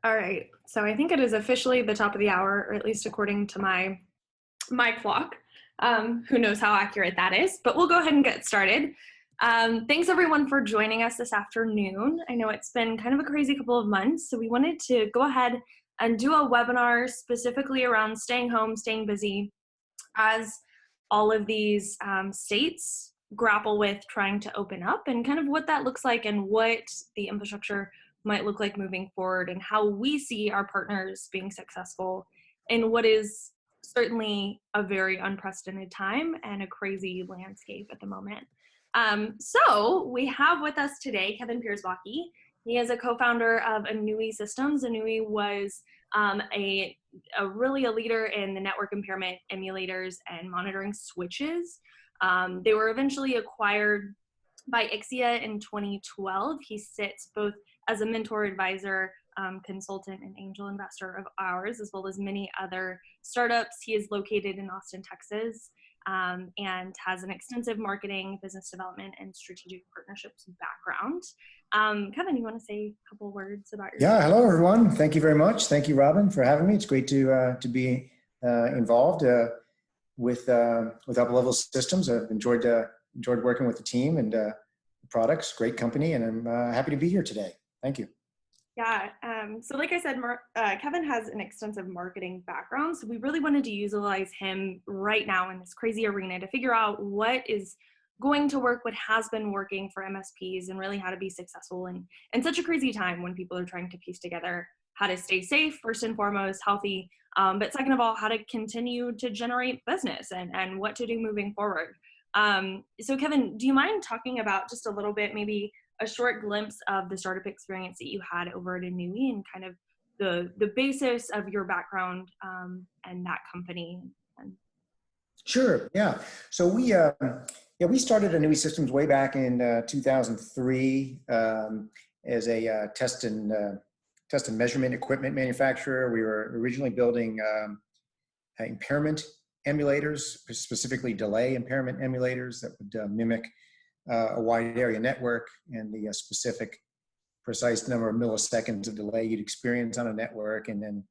All right, so I think it is officially the top of the hour, or at least according to my clock. Who knows how accurate that is, but we'll go ahead and get started. Thanks everyone for joining us this afternoon. I know it's been kind of a crazy couple of months, so we wanted to go ahead and do a webinar specifically around staying home, staying busy, as all of these states grapple with trying to open up and kind of what that looks like and what the infrastructure might look like moving forward and how we see our partners being successful in what is certainly a very unprecedented time and a crazy landscape at the moment. So we have with us today Kevin Piersbacke. He is a co-founder of Anui Systems. Anui was really a leader in the network impairment emulators and monitoring switches. They were eventually acquired by Ixia in 2012. He sits both as a mentor, advisor, consultant, and angel investor of ours, as well as many other startups. He is located in Austin, Texas, and has an extensive marketing, business development, and strategic partnerships background. Kevin, you want to say a couple words about yourself? Yeah, hello everyone. Thank you very much. Thank you, Robin, for having me. It's great to be involved with Up-Level Systems. I've enjoyed working with the team and the products. Great company, and I'm happy to be here today. Thank you. Yeah, so like I said, Kevin has an extensive marketing background, so we really wanted to utilize him right now in this crazy arena to figure out what is going to work, what has been working for MSPs, and really how to be successful in such a crazy time when people are trying to piece together how to stay safe, first and foremost, healthy, but second of all, how to continue to generate business and what to do moving forward. So Kevin, do you mind talking about just a little bit, maybe a short glimpse of the startup experience that you had over at Anui and kind of the basis of your background and that company? Sure. Yeah. So we started Anui Systems way back in 2003 as a test and measurement equipment manufacturer. We were originally building impairment emulators, specifically delay impairment emulators that would mimic a wide area network and the specific precise number of milliseconds of delay you'd experience on a network, and then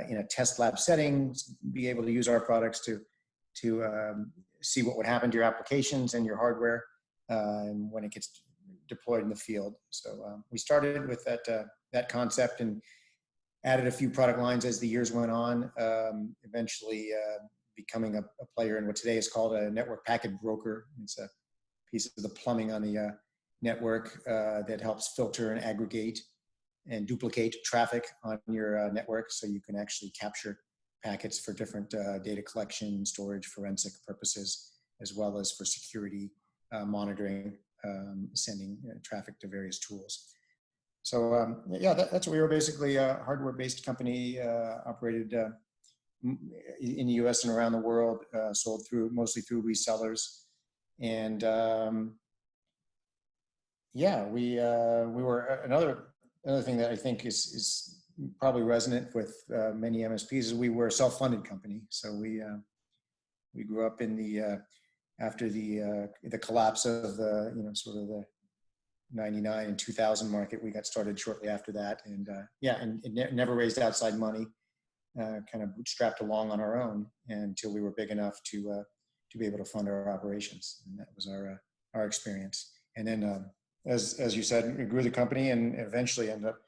in a test lab setting, be able to use our products to see what would happen to your applications and your hardware when it gets deployed in the field. So we started with that concept and added a few product lines as the years went on, eventually becoming a player in what today is called a network packet broker. It's a piece of the plumbing on the network that helps filter and aggregate and duplicate traffic on your network, so you can actually capture packets for different data collection, storage, forensic purposes, as well as for security monitoring, sending traffic to various tools. So yeah, that's what we were, basically a hardware-based company, operated in the US and around the world, sold mostly through resellers. And yeah, we were another thing that I think is probably resonant with many MSPs is we were a self-funded company. So we grew up in the after the collapse of the sort of the 99 and 2000 market. We got started shortly after that, and yeah, and never raised outside money. Kind of bootstrapped along on our own until we were big enough to be able to fund our operations, and that was our experience. And then, as you said, we grew the company and eventually ended up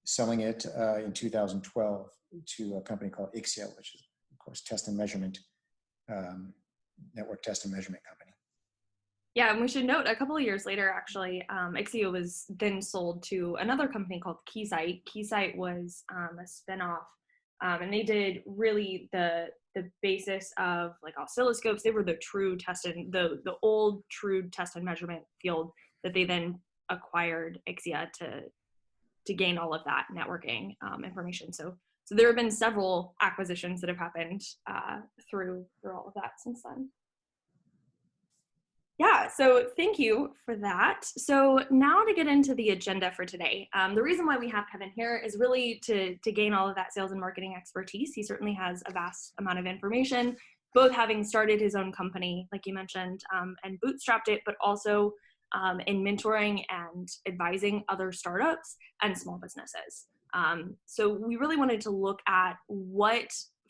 selling it in 2012 to a company called Ixia, which is, of course, test and measurement, network test and measurement company. Yeah, and we should note a couple of years later, actually, Ixia was then sold to another company called Keysight. Keysight was a spinoff, and they did really the basis of like oscilloscopes. They were the true test and the old true test and measurement field that they then acquired Ixia to gain all of that networking information. So there have been several acquisitions that have happened through all of that since then. Yeah, so thank you for that. So now to get into the agenda for today. The reason why we have Kevin here is really to gain all of that sales and marketing expertise. He certainly has a vast amount of information, both having started his own company, like you mentioned, and bootstrapped it, but also in mentoring and advising other startups and small businesses. So we really wanted to look at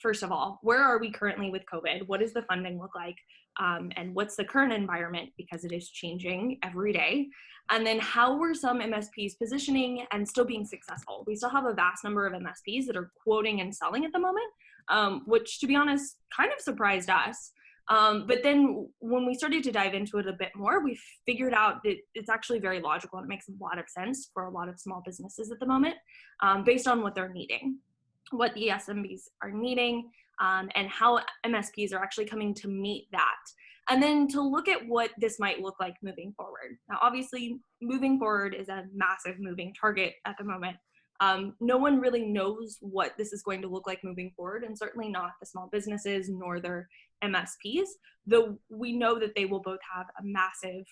first of all, where are we currently with COVID? What does the funding look like? And what's the current environment, because it is changing every day? And then how were some MSPs positioning and still being successful? We still have a vast number of MSPs that are quoting and selling at the moment, which, to be honest, kind of surprised us. But then when we started to dive into it a bit more, we figured out that it's actually very logical and it makes a lot of sense for a lot of small businesses at the moment, based on what they're needing, what the SMBs are needing, and how MSPs are actually coming to meet that. And then to look at what this might look like moving forward. Now, obviously, moving forward is a massive moving target at the moment. No one really knows what this is going to look like moving forward, and certainly not the small businesses nor their MSPs, though we know that they will both have a massive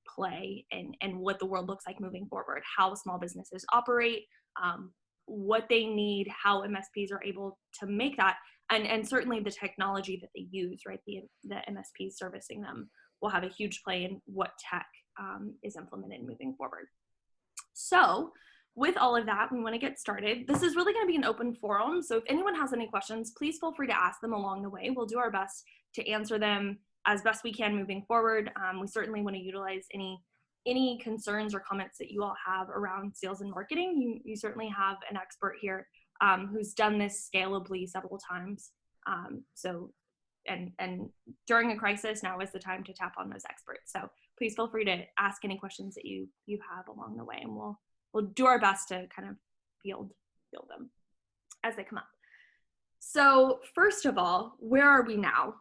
play in what the world looks like moving forward, how small businesses operate, what they need, how MSPs are able to make that, and certainly the technology that they use, right? The MSPs servicing them will have a huge play in what tech is implemented moving forward. So with all of that, we want to get started. This is really going to be an open forum. So if anyone has any questions, please feel free to ask them along the way. We'll do our best to answer them as best we can moving forward. We certainly want to utilize any concerns or comments that you all have around sales and marketing. You certainly have an expert here who's done this scalably several times. And during a crisis, now is the time to tap on those experts. So please feel free to ask any questions that you have along the way, and we'll do our best to kind of field them as they come up. So first of all, where are we now?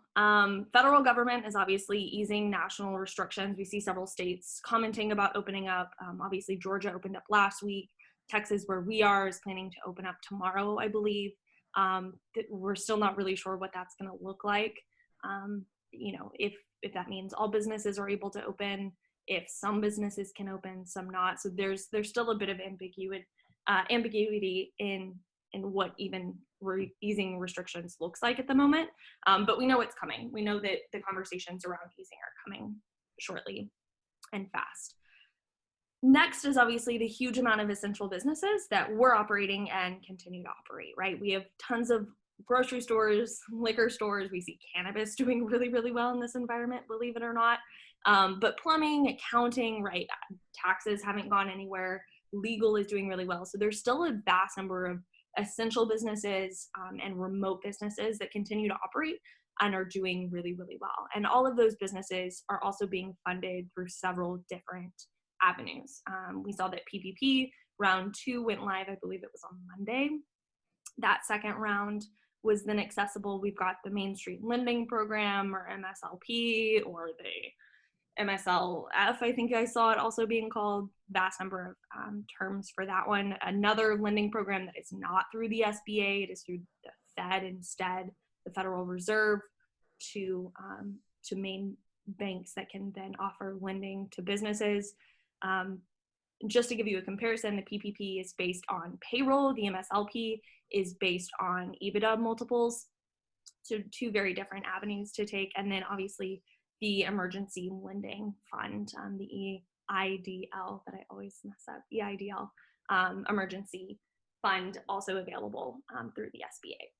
Federal government is obviously easing national restrictions. We see several states commenting about opening up. Obviously, Georgia opened up last week. Texas, where we are, is planning to open up tomorrow, I believe. We're still not really sure what that's going to look like. If that means all businesses are able to open, if some businesses can open, some not. So there's still a bit of ambiguity in what even easing restrictions looks like at the moment. But we know it's coming. We know that the conversations around easing are coming shortly and fast. Next is obviously the huge amount of essential businesses that we're operating and continue to operate, right? We have tons of grocery stores, liquor stores. We see cannabis doing really, really well in this environment, believe it or not. But plumbing, accounting, right? Taxes haven't gone anywhere. Legal is doing really well. So there's still a vast number of essential businesses and remote businesses that continue to operate and are doing really, really well. And all of those businesses are also being funded through several different avenues. We saw that PPP round 2 went live, I believe it was on Monday. That second round was then accessible. We've got the Main Street Lending Program, or MSLP, or the MSLF, I think I saw it also being called. Vast number of terms for that one. Another lending program that is not through the SBA, it is through the Fed instead, the Federal Reserve, to main banks that can then offer lending to businesses. Just to give you a comparison, the PPP is based on payroll. The MSLP is based on EBITDA multiples. So 2 very different avenues to take. And then obviously the Emergency Lending Fund, the EIDL, that I always mess up, EIDL, Emergency Fund, also available through the SBA.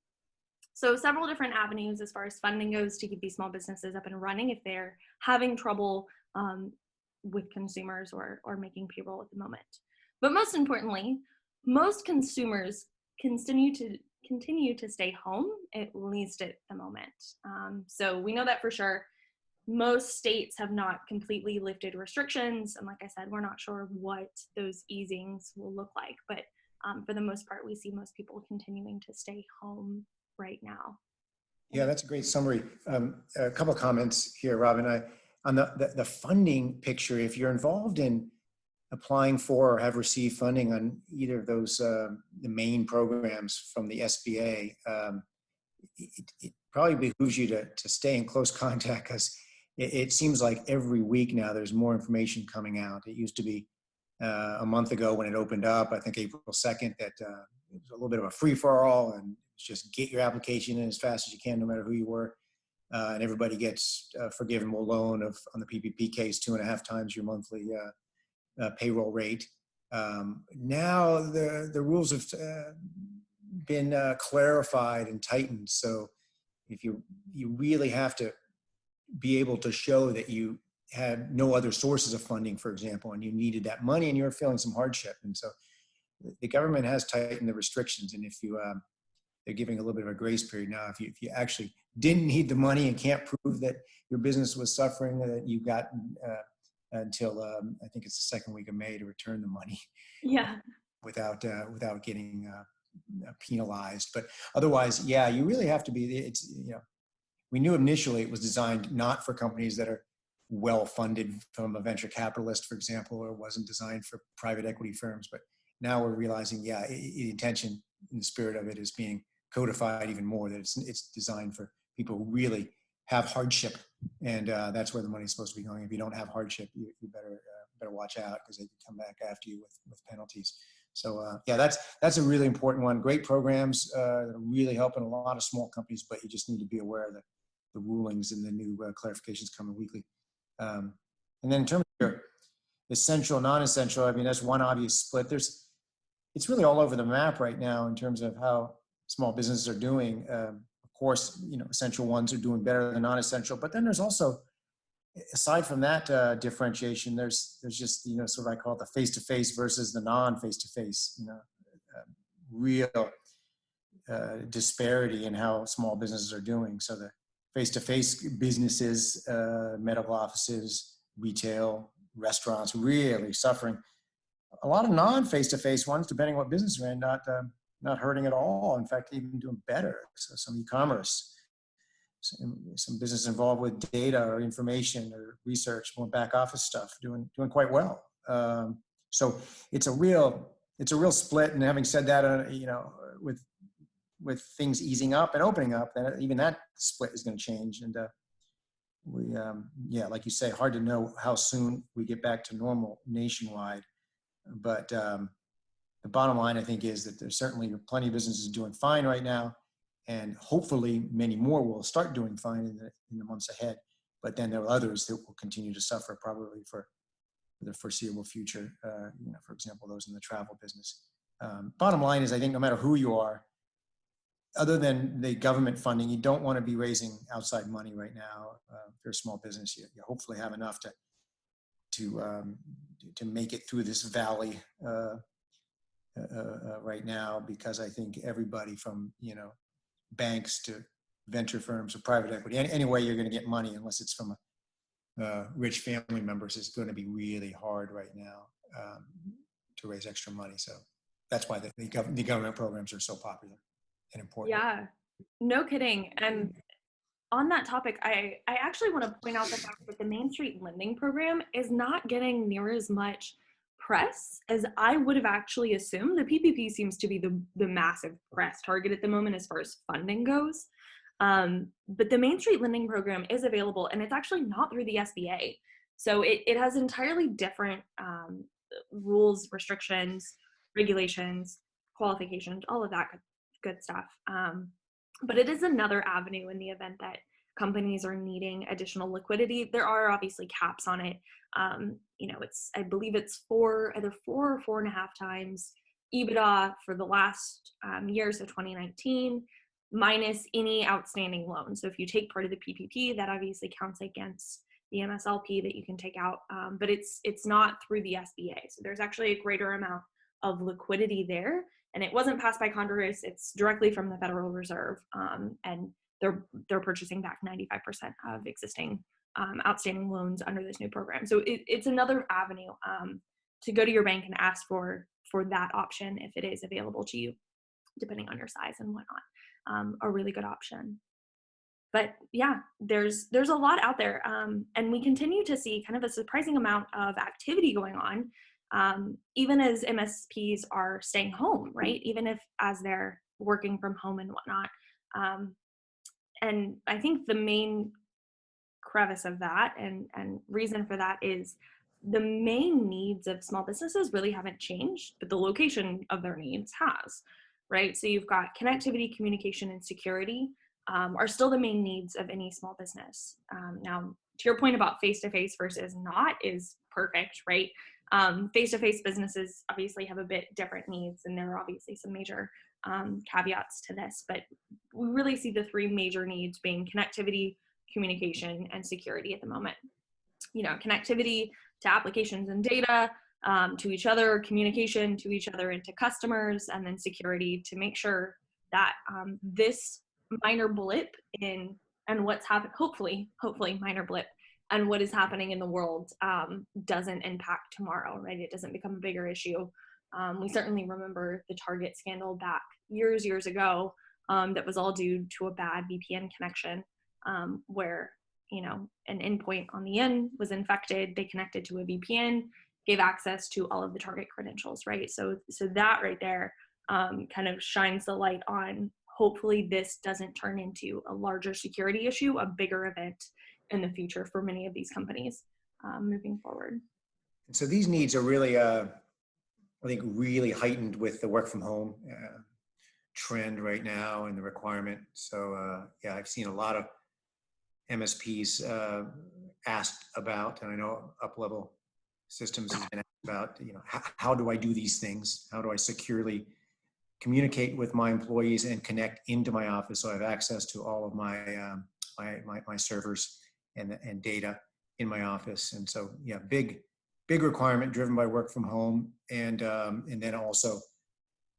So several different avenues as far as funding goes to keep these small businesses up and running if they're having trouble with consumers or making payroll at the moment. But most importantly, most consumers continue to stay home, at least at the moment. So we know that for sure. Most states have not completely lifted restrictions. And like I said, we're not sure what those easings will look like. But for the most part, we see most people continuing to stay home right now. Yeah, that's a great summary. A couple of comments here, Robin. On the funding picture, if you're involved in applying for or have received funding on either of those the main programs from the SBA, it probably behooves you to stay in close contact, because it seems like every week now there's more information coming out. It used to be a month ago when it opened up, I think April 2nd, that it was a little bit of a free-for-all, and just get your application in as fast as you can, no matter who you were. And everybody gets a forgivable loan on the PPP case, 2.5 times your monthly payroll rate. Now the rules have been clarified and tightened. So if you really have to be able to show that you had no other sources of funding, for example, and you needed that money and you were feeling some hardship. And so the government has tightened the restrictions. And if you, they're giving a little bit of a grace period now. If you actually didn't need the money and can't prove that your business was suffering, that you got until I think it's the second week of May to return the money. Yeah. Without getting penalized. But otherwise, yeah, you really have to be. It's, you know, we knew initially it was designed not for companies that are well funded from a venture capitalist, for example, or wasn't designed for private equity firms. But now we're realizing, yeah, the intention and the spirit of it is being codified even more, that it's designed for people who really have hardship, and that's where the money is supposed to be going. If you don't have hardship, you better watch out, because they can come back after you with penalties. So yeah, that's a really important one. Great programs that are really helping a lot of small companies, but you just need to be aware of the rulings and the new clarifications coming weekly. And then in terms of your essential, non-essential, I mean, that's one obvious split. It's really all over the map right now in terms of how small businesses are doing. Of course, you know, essential ones are doing better than non-essential, but then there's also, aside from that differentiation, there's just, you know, sort of, I call it the face-to-face versus the non-face-to-face, you know, real disparity in how small businesses are doing. So the face-to-face businesses, medical offices, retail, restaurants, really suffering. A lot of non-face-to-face ones, depending on what business you're in, not hurting at all. In fact, even doing better. So some e-commerce, some business involved with data or information or research, more back office stuff, doing quite well. So it's a real split. And having said that, you know, with things easing up and opening up, then even that split is going to change. And yeah, like you say, hard to know how soon we get back to normal nationwide. But the bottom line, I think, is that there's certainly plenty of businesses doing fine right now, and hopefully many more will start doing fine in the months ahead. But then there are others that will continue to suffer probably for the foreseeable future. You know, for example, those in the travel business. Bottom line is, I think no matter who you are, other than the government funding, you don't want to be raising outside money right now. If you're a small business, you hopefully have enough to make it through this valley right now, because I think everybody from, you know, banks to venture firms or private equity, any way you're going to get money, unless it's from rich family members, is going to be really hard right now to raise extra money. So that's why the government programs are so popular and important. Yeah, no kidding. And on that topic, I actually want to point out the fact that the Main Street Lending Program is not getting near as much press as I would have actually assumed. The PPP seems to be the massive press target at the moment as far as funding goes. But the Main Street Lending Program is available, and it's actually not through the SBA. So it has entirely different rules, restrictions, regulations, qualifications, all of that good stuff. But it is another avenue in the event that companies are needing additional liquidity. There are obviously caps on it. You know, I believe it's either 4 or 4.5 times EBITDA for the last year, so 2019, minus any outstanding loans. So if you take part of the PPP, that obviously counts against the MSLP that you can take out, but it's not through the SBA. So there's actually a greater amount of liquidity there. And it wasn't passed by Congress. It's directly from the Federal Reserve, and they're purchasing back 95% of existing outstanding loans under this new program. So it's another avenue to go to your bank and ask for that option if it is available to you, depending on your size and whatnot. A really good option. But yeah, there's a lot out there, and we continue to see kind of a surprising amount of activity going on. Even as MSPs are staying home, right? Even as they're working from home and whatnot. And I think the main crevice of that and reason for that is the main needs of small businesses really haven't changed, but the location of their needs has, right? So you've got connectivity, communication, and security are still the main needs of any small business. Now, to your point about face-to-face versus not is perfect, right? Face-to-face businesses obviously have a bit different needs, and there are obviously some major caveats to this, but we really see the three major needs being connectivity, communication, and security at the moment. Connectivity to applications and data, to each other, communication to each other and to customers, and then security to make sure that this minor blip in and what's happened, hopefully minor blip, and what is happening in the world doesn't impact tomorrow, right? It doesn't become a bigger issue. We certainly remember the Target scandal back years ago that was all due to a bad VPN connection where, an endpoint on the end was infected. They connected to a VPN, gave access to all of the Target credentials, right? So that right there kind of shines the light on, hopefully this doesn't turn into a larger security issue, a bigger event in the future for many of these companies moving forward. And so these needs are really, I think, really heightened with the work from home trend right now and the requirement. So yeah, I've seen a lot of MSPs asked about, and I know up-level systems has been asked about, how do I do these things? How do I securely communicate with my employees and connect into my office so I have access to all of my my servers and data in my office? And so, yeah, big requirement driven by work from home, and then also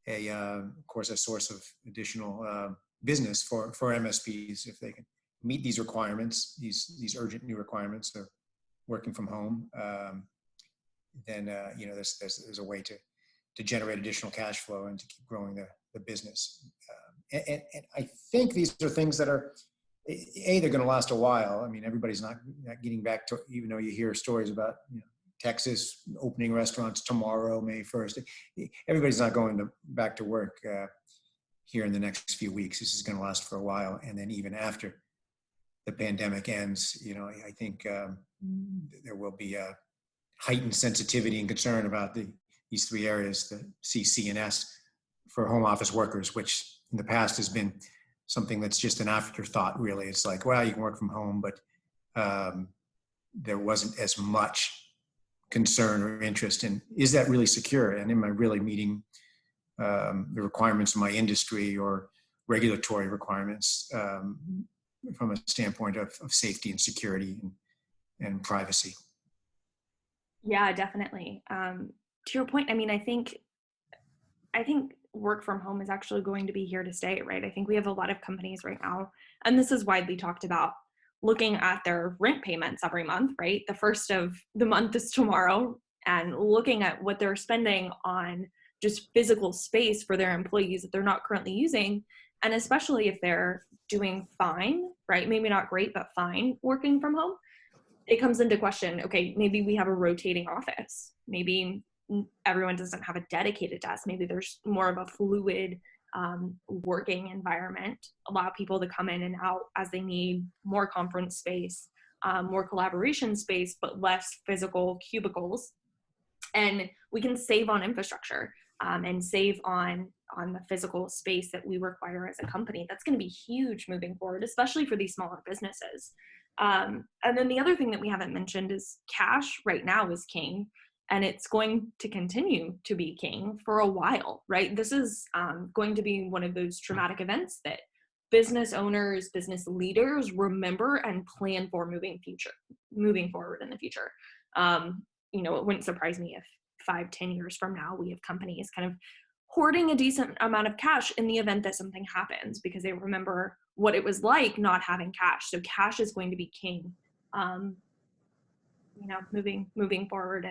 of course, a source of additional business for MSPs if they can meet these requirements, these urgent new requirements of working from home. Then there's a way to generate additional cash flow and to keep growing the business. And I think these are things that are, they're going to last a while. I mean, everybody's not getting back to, even though you hear stories about Texas opening restaurants tomorrow, May 1st. Everybody's not going back to work here in the next few weeks. This is going to last for a while. And then even after the pandemic ends, I think there will be a heightened sensitivity and concern about these three areas, the C, C, and S for home office workers, which in the past has been something that's just an afterthought, really. It's like, well, you can work from home, but there wasn't as much concern or interest in, is that really secure? And am I really meeting the requirements of my industry or regulatory requirements from a standpoint of safety and security and privacy? Yeah, definitely. To your point, I mean, I think work from home is actually going to be here to stay, right? I think we have a lot of companies right now, and this is widely talked about, looking at their rent payments every month, right? The first of the month is tomorrow, and looking at what they're spending on just physical space for their employees that they're not currently using. And especially if they're doing fine, right? Maybe not great, but fine working from home. It comes into question, okay, maybe we have a rotating office. Maybe everyone doesn't have a dedicated desk. Maybe there's more of a fluid working environment. Allow people to come in and out as they need, more conference space, more collaboration space, but less physical cubicles. And we can save on infrastructure and save on the physical space that we require as a company. That's going to be huge moving forward, especially for these smaller businesses. And then the other thing that we haven't mentioned is cash right now is king, and it's going to continue to be king for a while, right? This is going to be one of those traumatic events that business owners, business leaders remember and plan for moving forward in the future. It wouldn't surprise me if 5-10 years from now, we have companies kind of hoarding a decent amount of cash in the event that something happens, because they remember what it was like not having cash. So cash is going to be king, moving forward,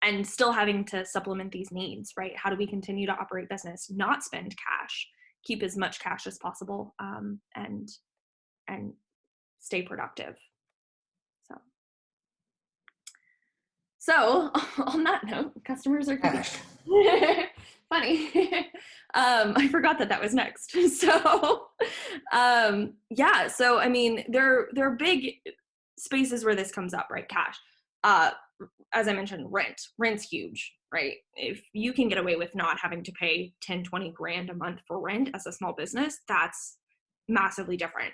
and still having to supplement these needs, right? How do we continue to operate business, not spend cash, keep as much cash as possible, and stay productive. So on that note, customers are funny. I forgot that was next. So yeah, so I mean, there are big spaces where this comes up, right? Cash. As I mentioned, rent's huge, right? If you can get away with not having to pay 10-20 grand a month for rent as a small business, that's massively different.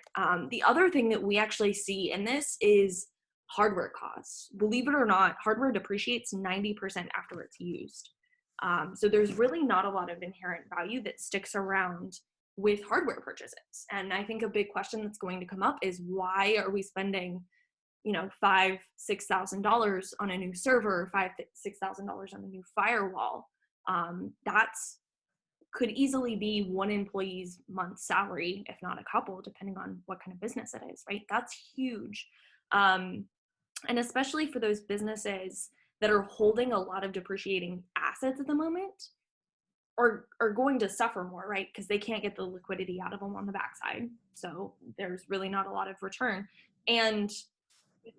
The other thing that we actually see in this is hardware costs. Believe it or not, hardware depreciates 90% after it's used. So there's really not a lot of inherent value that sticks around with hardware purchases. And I think a big question that's going to come up is, why are we spending, $5,000-$6,000 on a new server, $5,000-$6,000 on a new firewall? That's could easily be one employee's month's salary, if not a couple, depending on what kind of business it is, right? That's huge. And especially for those businesses that are holding a lot of depreciating assets at the moment, are going to suffer more, right? Because they can't get the liquidity out of them on the backside. So there's really not a lot of return. And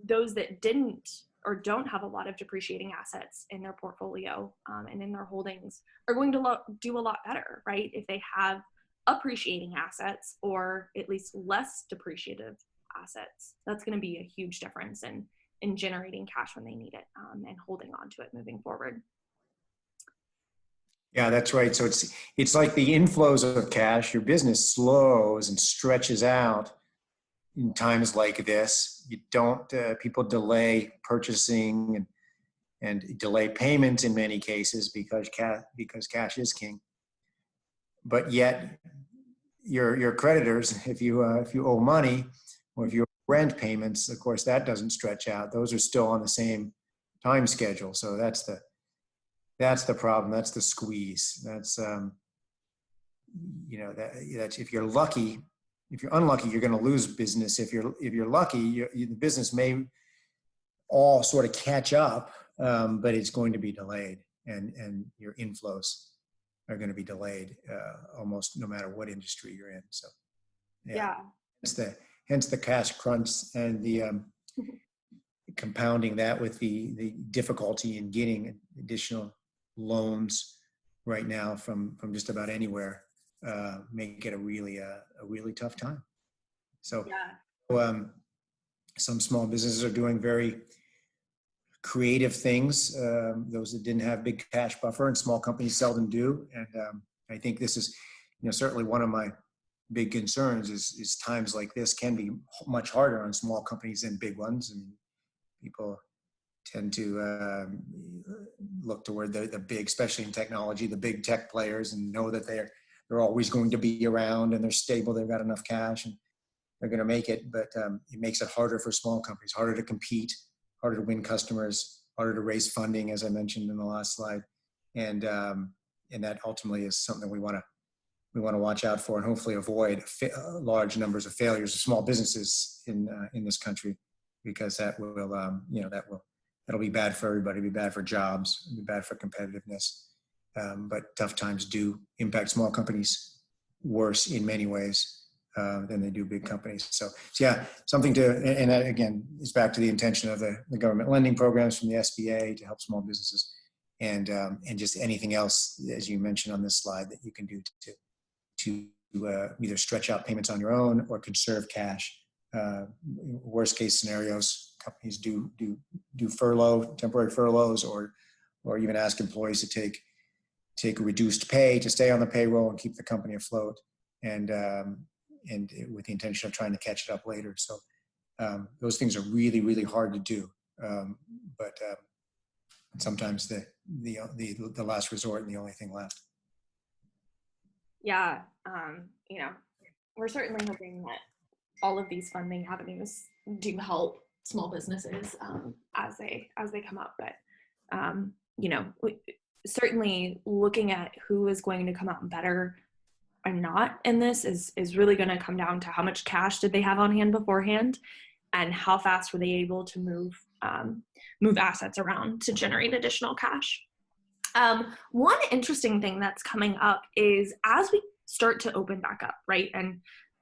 those that didn't or don't have a lot of depreciating assets in their portfolio and in their holdings are going to do a lot better, right? If they have appreciating assets, or at least less depreciative assets, that's going to be a huge difference in generating cash when they need it and holding on to it moving forward. Yeah, that's right. So it's like the inflows of cash. Your business slows and stretches out in times like this. You don't people delay purchasing and delay payments in many cases because cash is king. But yet your creditors, if you owe money, or if you owe rent payments, of course that doesn't stretch out. Those are still on the same time schedule. So that's the problem. That's the squeeze. That's that's if you're lucky. If you're unlucky, you're going to lose business. If you're lucky, the business may all sort of catch up, but it's going to be delayed, and your inflows are going to be delayed almost no matter what industry you're in. So Yeah. Hence the cash crunch and the compounding that with the difficulty in getting additional loans right now from just about anywhere make it a really tough time. So some small businesses are doing very creative things. Those that didn't have big cash buffer, and small companies seldom do. And I think this is, certainly one of my big concerns is times like this can be much harder on small companies than big ones. And people tend to look toward the big, especially in technology, the big tech players, and know that they're always going to be around and they're stable. They've got enough cash and they're going to make it. But it makes it harder for small companies, harder to compete, harder to win customers, harder to raise funding, as I mentioned in the last slide. And that ultimately is something we want to watch out for, and hopefully avoid large numbers of failures of small businesses in this country, because that'll be bad for everybody. It'll be bad for jobs. It'll be bad for competitiveness. But tough times do impact small companies worse in many ways than they do big companies. So yeah, something to, and that again is back to the intention of the government lending programs from the SBA to help small businesses, and just anything else, as you mentioned on this slide, that you can do to either stretch out payments on your own or conserve cash. Worst case scenarios, companies do temporary furloughs, or even ask employees to take reduced pay to stay on the payroll and keep the company afloat, and with the intention of trying to catch it up later. So those things are really, really hard to do, but sometimes the last resort and the only thing left. Yeah, we're certainly hoping that all of these funding avenues do help small businesses as they come up. But certainly looking at who is going to come out better and not in this is really going to come down to how much cash did they have on hand beforehand, and how fast were they able to move assets around to generate additional cash. One interesting thing that's coming up is as we start to open back up, right?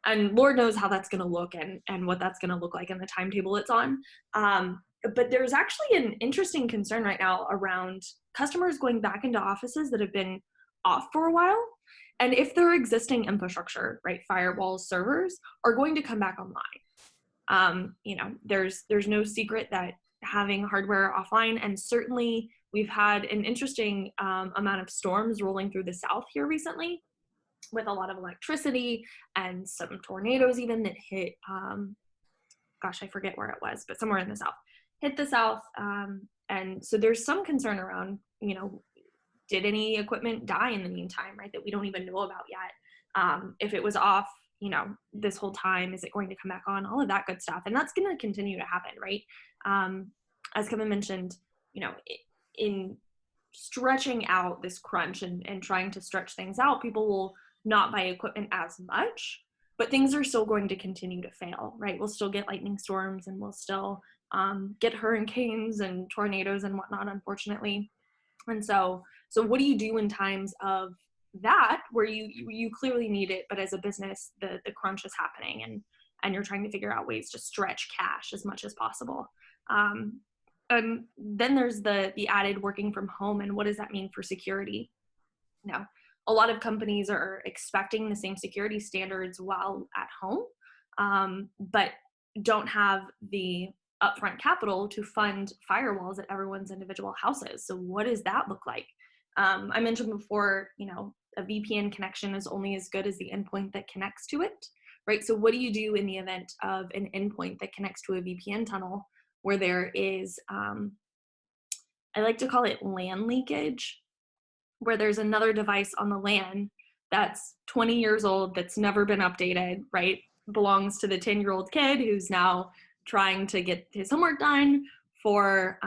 And Lord knows how that's going to look and what that's going to look like in the timetable it's on. But there's actually an interesting concern right now around customers going back into offices that have been off for a while. And if their existing infrastructure, right, firewalls, servers, are going to come back online. There's no secret that having hardware offline, and certainly we've had an interesting amount of storms rolling through the South here recently, with a lot of electricity and some tornadoes even that hit, I forget where it was, but somewhere in the South. hit the south. And so there's some concern around, did any equipment die in the meantime, right? That we don't even know about yet. If it was off, this whole time, is it going to come back on? All of that good stuff. And that's going to continue to happen, right? As Kevin mentioned, in stretching out this crunch and trying to stretch things out, people will not buy equipment as much, but things are still going to continue to fail, right? We'll still get lightning storms, and we'll still get hurricanes and tornadoes and whatnot, unfortunately. And so what do you do in times of that, where you clearly need it, but as a business, the crunch is happening, and you're trying to figure out ways to stretch cash as much as possible. And then there's the added working from home, and what does that mean for security? Now, a lot of companies are expecting the same security standards while at home, but don't have the upfront capital to fund firewalls at everyone's individual houses. So what does that look like? I mentioned before, a VPN connection is only as good as the endpoint that connects to it, right? So what do you do in the event of an endpoint that connects to a VPN tunnel where there is, I like to call it LAN leakage, where there's another device on the LAN that's 20 years old, that's never been updated, right? Belongs to the 10-year-old kid who's now trying to get his homework done for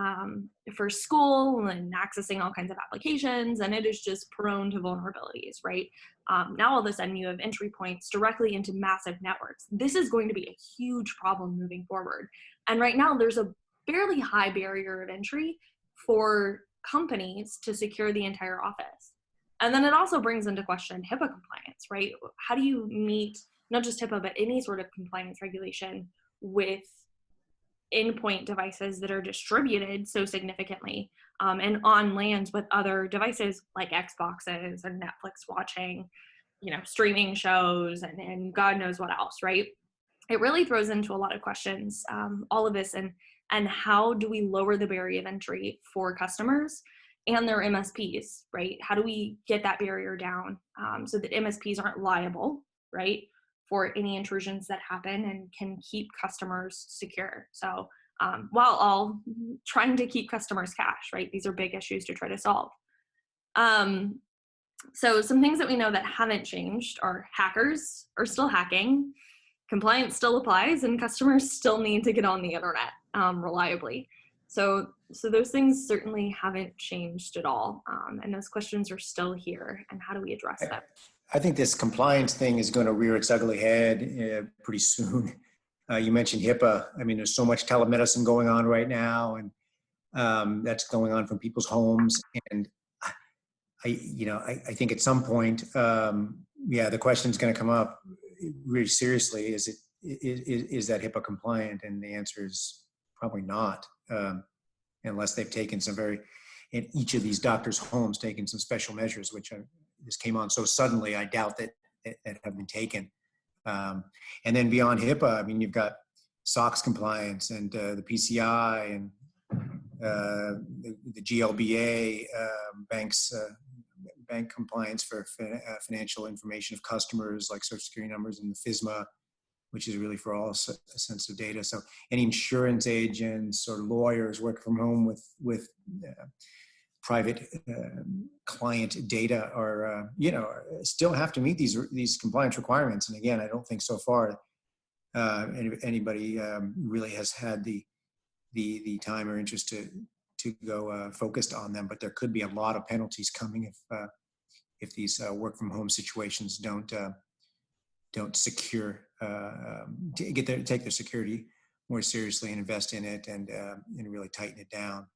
school and accessing all kinds of applications, and it is just prone to vulnerabilities, right? Now all of a sudden you have entry points directly into massive networks. This is going to be a huge problem moving forward. And right now there's a fairly high barrier of entry for companies to secure the entire office. And then it also brings into question HIPAA compliance, right? How do you meet not just HIPAA, but any sort of compliance regulation with endpoint devices that are distributed so significantly and on LANs with other devices like Xboxes and Netflix watching, streaming shows and God knows what else, right? It really throws into a lot of questions, all of this, and how do we lower the barrier of entry for customers and their MSPs, right? How do we get that barrier down so that MSPs aren't liable, right, for any intrusions that happen, and can keep customers secure? So while all trying to keep customers cash, right? These are big issues to try to solve. So some things that we know that haven't changed are hackers are still hacking, compliance still applies, and customers still need to get on the internet reliably. So those things certainly haven't changed at all. And those questions are still here. And how do we address them? I think this compliance thing is going to rear its ugly head pretty soon. You mentioned HIPAA. I mean, there's so much telemedicine going on right now, and that's going on from people's homes. And I think at some point, the question is going to come up really seriously. Is that HIPAA compliant? And the answer is probably not, unless they've taken in each of these doctors' homes, taken some special measures, which this came on so suddenly. I doubt that have been taken. And then beyond HIPAA, I mean, you've got SOX compliance and the PCI and the GLBA, bank compliance for financial information of customers like Social Security numbers, and the FISMA, which is really for all sensitive data. So any insurance agents or lawyers work from home with private client data are, still have to meet these compliance requirements. And again, I don't think so far anybody really has had the time or interest to go focused on them. But there could be a lot of penalties coming if these work from home situations don't secure, take their security more seriously and invest in it and really tighten it down.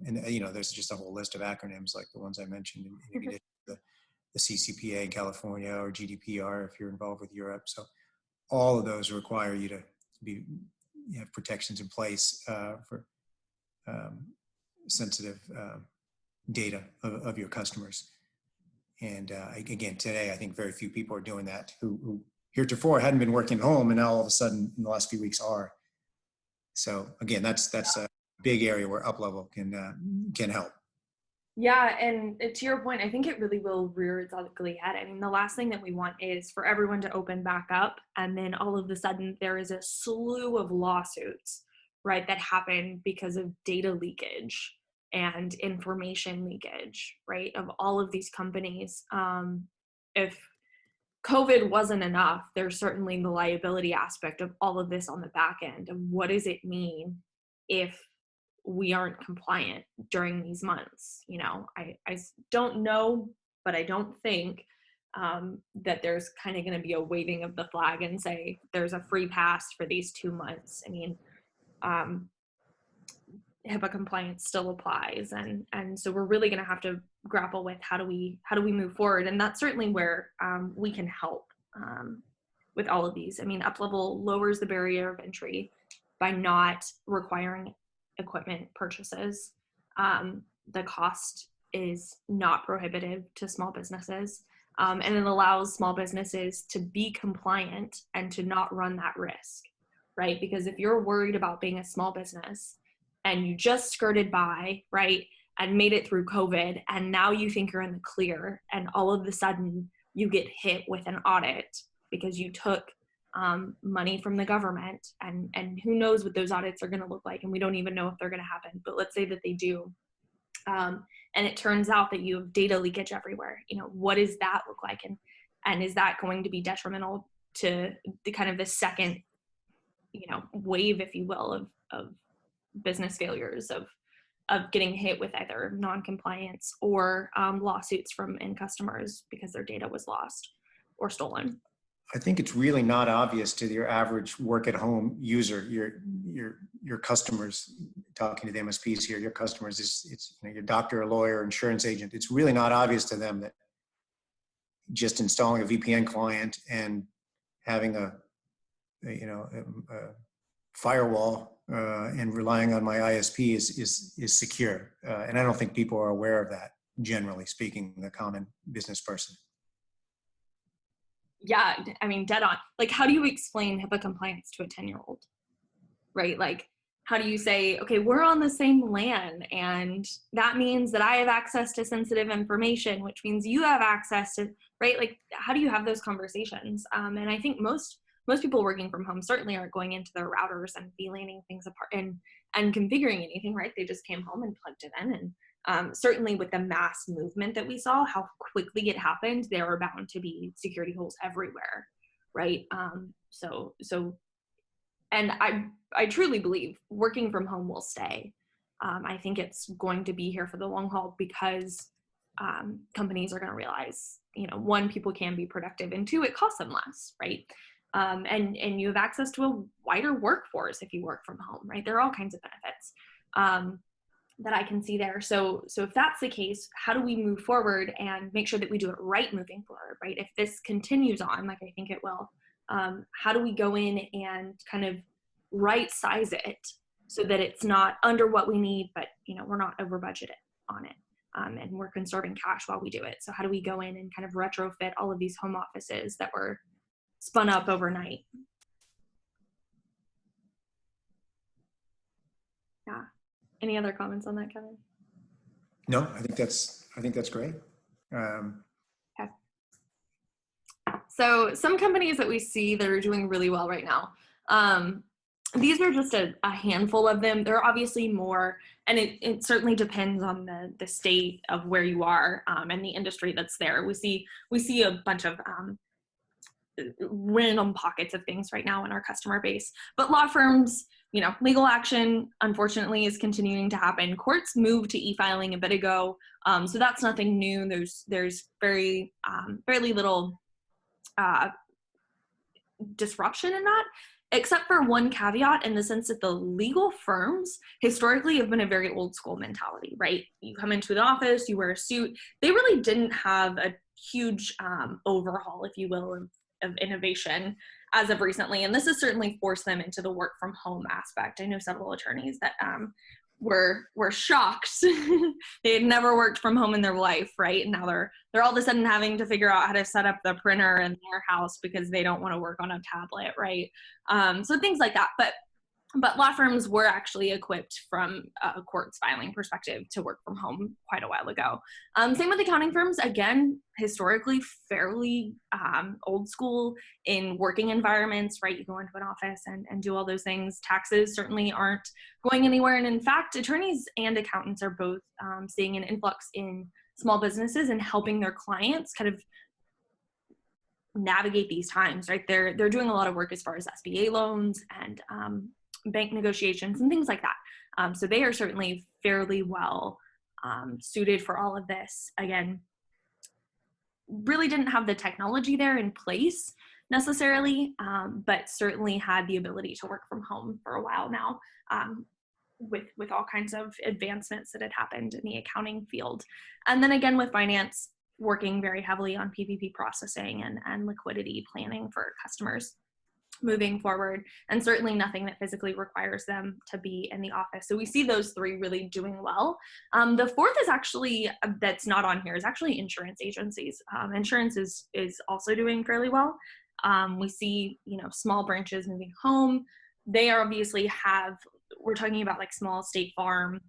There's just a whole list of acronyms like the ones I mentioned, in addition to the CCPA in California or GDPR if you're involved with Europe. So all of those require you to have protections in place for sensitive data of your customers. And again, today, I think very few people are doing that who heretofore hadn't been working at home, and now all of a sudden in the last few weeks are. So again, that's a big area where UpLevel can help. Yeah, and to your point, I think it really will rear its ugly head. I mean, the last thing that we want is for everyone to open back up, and then all of a sudden there is a slew of lawsuits right, that happen because of data leakage and information leakage, right, of all of these companies. If COVID wasn't enough, there's certainly the liability aspect of all of this on the back end. And what does it mean if we aren't compliant during these months? You know, I don't know, but I don't think that there's kind of going to be a waving of the flag and say there's a free pass for these 2 months. I mean, HIPAA compliance still applies, and so we're really going to have to grapple with how do we move forward, and that's certainly where we can help with all of these. I mean, UpLevel lowers the barrier of entry by not requiring equipment purchases. The cost is not prohibitive to small businesses, and it allows small businesses to be compliant and to not run that risk, right? Because if you're worried about being a small business and you just skirted by, right, and made it through COVID, and now you think you're in the clear, and all of a sudden you get hit with an audit because you took money from the government, and who knows what those audits are going to look like, and we don't even know if they're going to happen, but let's say that they do. And it turns out that you have data leakage everywhere. You know, what does that look like? And is that going to be detrimental to the kind of the second, you know, wave, if you will, of business failures, of getting hit with either non-compliance or lawsuits from end customers because their data was lost or stolen? I think it's really not obvious to your average work-at-home user, your customers, talking to the MSPs here, your customers, it's you know, your doctor, a lawyer, insurance agent. It's really not obvious to them that just installing a VPN client and having a firewall and relying on my ISP is secure. And I don't think people are aware of that, generally speaking, the common business person. Yeah, I mean, dead on. Like, how do you explain HIPAA compliance to a 10-year-old, right? Like, how do you say, okay, we're on the same LAN, and that means that I have access to sensitive information, which means you have access to, right? Like, how do you have those conversations? And I think most people working from home certainly aren't going into their routers and VLANing things apart and configuring anything, right? They just came home and plugged it in. And certainly with the mass movement that we saw, how quickly it happened, there were bound to be security holes everywhere, right? And I truly believe working from home will stay. I think it's going to be here for the long haul because companies are going to realize, you know, one, people can be productive, and two, it costs them less, right? And you have access to a wider workforce if you work from home, right? There are all kinds of benefits that I can see there. So if that's the case, how do we move forward and make sure that we do it right moving forward, right? If this continues on, like I think it will, how do we go in and kind of right size it so that it's not under what we need, but, you know, we're not over budgeted on it, and we're conserving cash while we do it. So how do we go in and kind of retrofit all of these home offices that were spun up overnight? Yeah. Any other comments on that, Kevin? No, I think that's great. Okay. So some companies that we see that are doing really well right now, these are just a handful of them. There are obviously more, and it certainly depends on the state of where you are and the industry that's there. We see a bunch of random pockets of things right now in our customer base, but law firms, you know, legal action unfortunately is continuing to happen. Courts moved to e-filing a bit ago, so that's nothing new. There's fairly little disruption in that, except for one caveat, in the sense that the legal firms historically have been a very old school mentality, right? You come into the office, you wear a suit. They really didn't have a huge overhaul, if you will, of innovation as of recently. And this has certainly forced them into the work from home aspect. I know several attorneys that were shocked. They had never worked from home in their life, right? And now they're all of a sudden having to figure out how to set up the printer in their house because they don't want to work on a tablet, right? So things like that. But But law firms were actually equipped from a courts filing perspective to work from home quite a while ago. Same with accounting firms, again, historically fairly old school in working environments, right? You go into an office and do all those things. Taxes certainly aren't going anywhere. And in fact, attorneys and accountants are both seeing an influx in small businesses and helping their clients kind of navigate these times, right? They're doing a lot of work as far as SBA loans and bank negotiations and things like that. So they are certainly fairly well suited for all of this. Again, really didn't have the technology there in place necessarily, but certainly had the ability to work from home for a while now, with all kinds of advancements that had happened in the accounting field. And then again with finance, working very heavily on PPP processing and liquidity planning for customers moving forward, and certainly nothing that physically requires them to be in the office. So we see those three really doing well. The fourth is actually, that's not on here, is actually insurance agencies. Insurance is also doing fairly well. We see, small branches moving home. They are obviously we're talking about like small State Farm,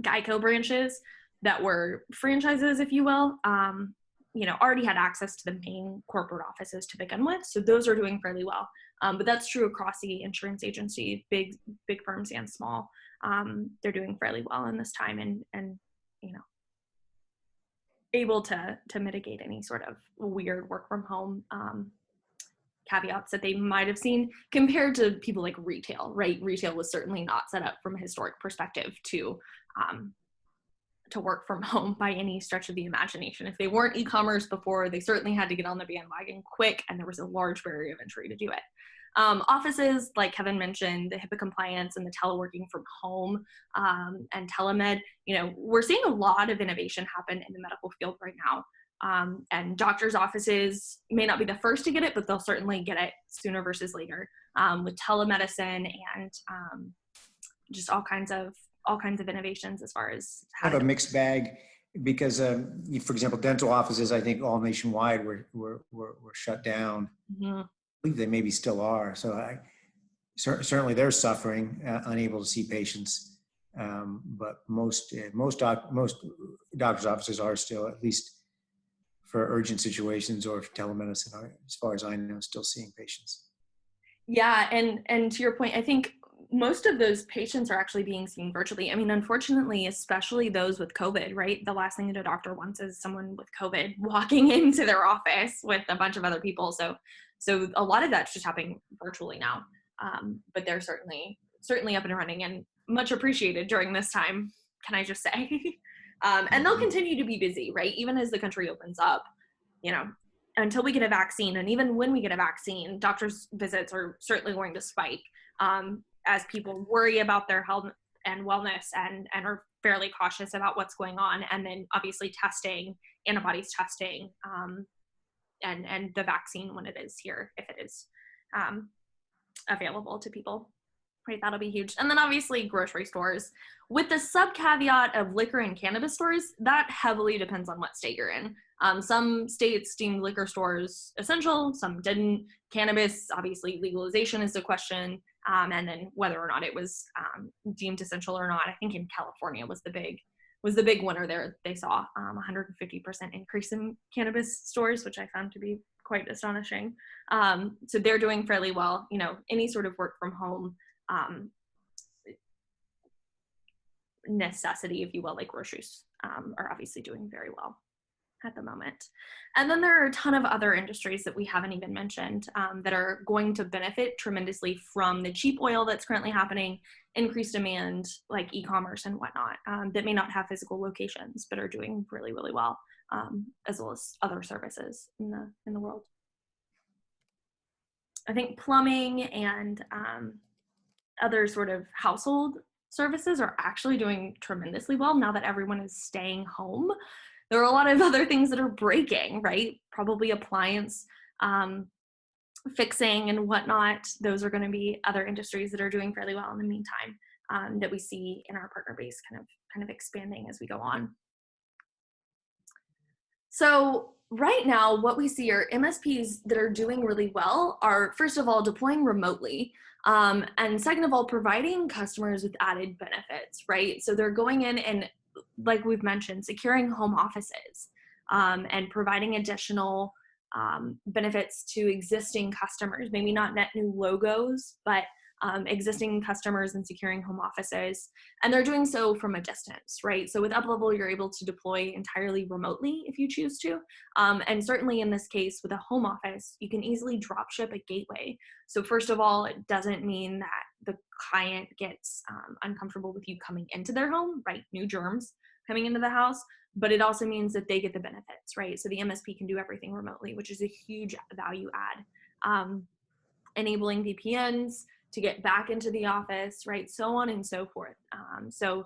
Geico branches that were franchises, if you will, already had access to the main corporate offices to begin with. So those are doing fairly well. But that's true across the insurance agency, big firms and small. They're doing fairly well in this time and able to mitigate any sort of weird work from home caveats that they might have seen compared to people like retail, right? Retail was certainly not set up from a historic perspective to work from home by any stretch of the imagination. If they weren't e-commerce before, they certainly had to get on the bandwagon quick, and there was a large barrier of entry to do it. Offices, like Kevin mentioned, the HIPAA compliance and the teleworking from home and telemed, we're seeing a lot of innovation happen in the medical field right now. And doctors' offices may not be the first to get it, but they'll certainly get it sooner versus later with telemedicine and just all kinds of innovations as far as how to have a mixed bag because, for example, dental offices, I think all nationwide were shut down. Mm-hmm. I believe they maybe still are. So certainly they're suffering, unable to see patients. But most doctors' offices are still, at least for urgent situations or for telemedicine, as far as I know, still seeing patients. Yeah, and to your point, I think most of those patients are actually being seen virtually. I mean, unfortunately, especially those with COVID, right? The last thing that a doctor wants is someone with COVID walking into their office with a bunch of other people. So a lot of that's just happening virtually now. But they're certainly up and running and much appreciated during this time, can I just say? And they'll continue to be busy, right? Even as the country opens up, until we get a vaccine. And even when we get a vaccine, doctors' visits are certainly going to spike. As people worry about their health and wellness and are fairly cautious about what's going on. And then obviously testing, antibodies testing, and the vaccine when it is here, if it is available to people, right? That'll be huge. And then obviously grocery stores. With the sub caveat of liquor and cannabis stores, that heavily depends on what state you're in. Some states deemed liquor stores essential, some didn't. Cannabis, obviously legalization is the question. And then whether or not it was deemed essential or not. I think in California was the big winner there. They saw 150% increase in cannabis stores, which I found to be quite astonishing. So they're doing fairly well. Any sort of work from home necessity, if you will, like groceries, are obviously doing very well at the moment. And then there are a ton of other industries that we haven't even mentioned that are going to benefit tremendously from the cheap oil that's currently happening, increased demand like e-commerce and whatnot, that may not have physical locations but are doing really, really well, as well as other services in the world. I think plumbing and other sort of household services are actually doing tremendously well now that everyone is staying home. There are a lot of other things that are breaking, right? Probably appliance fixing and whatnot. Those are going to be other industries that are doing fairly well in the meantime, that we see in our partner base kind of expanding as we go on. So right now, what we see are MSPs that are doing really well are, first of all, deploying remotely. And second of all, providing customers with added benefits, right? So they're going in and, like we've mentioned, securing home offices and providing additional benefits to existing customers, maybe not net new logos, but existing customers and securing home offices. And they're doing so from a distance, right? So with UpLevel, you're able to deploy entirely remotely if you choose to. And certainly in this case, with a home office, you can easily drop ship a gateway. So first of all, it doesn't mean that the client gets uncomfortable with you coming into their home, right? New germs coming into the house, but it also means that they get the benefits, right? So the MSP can do everything remotely, which is a huge value add. Enabling VPNs to get back into the office, right? So on and so forth. So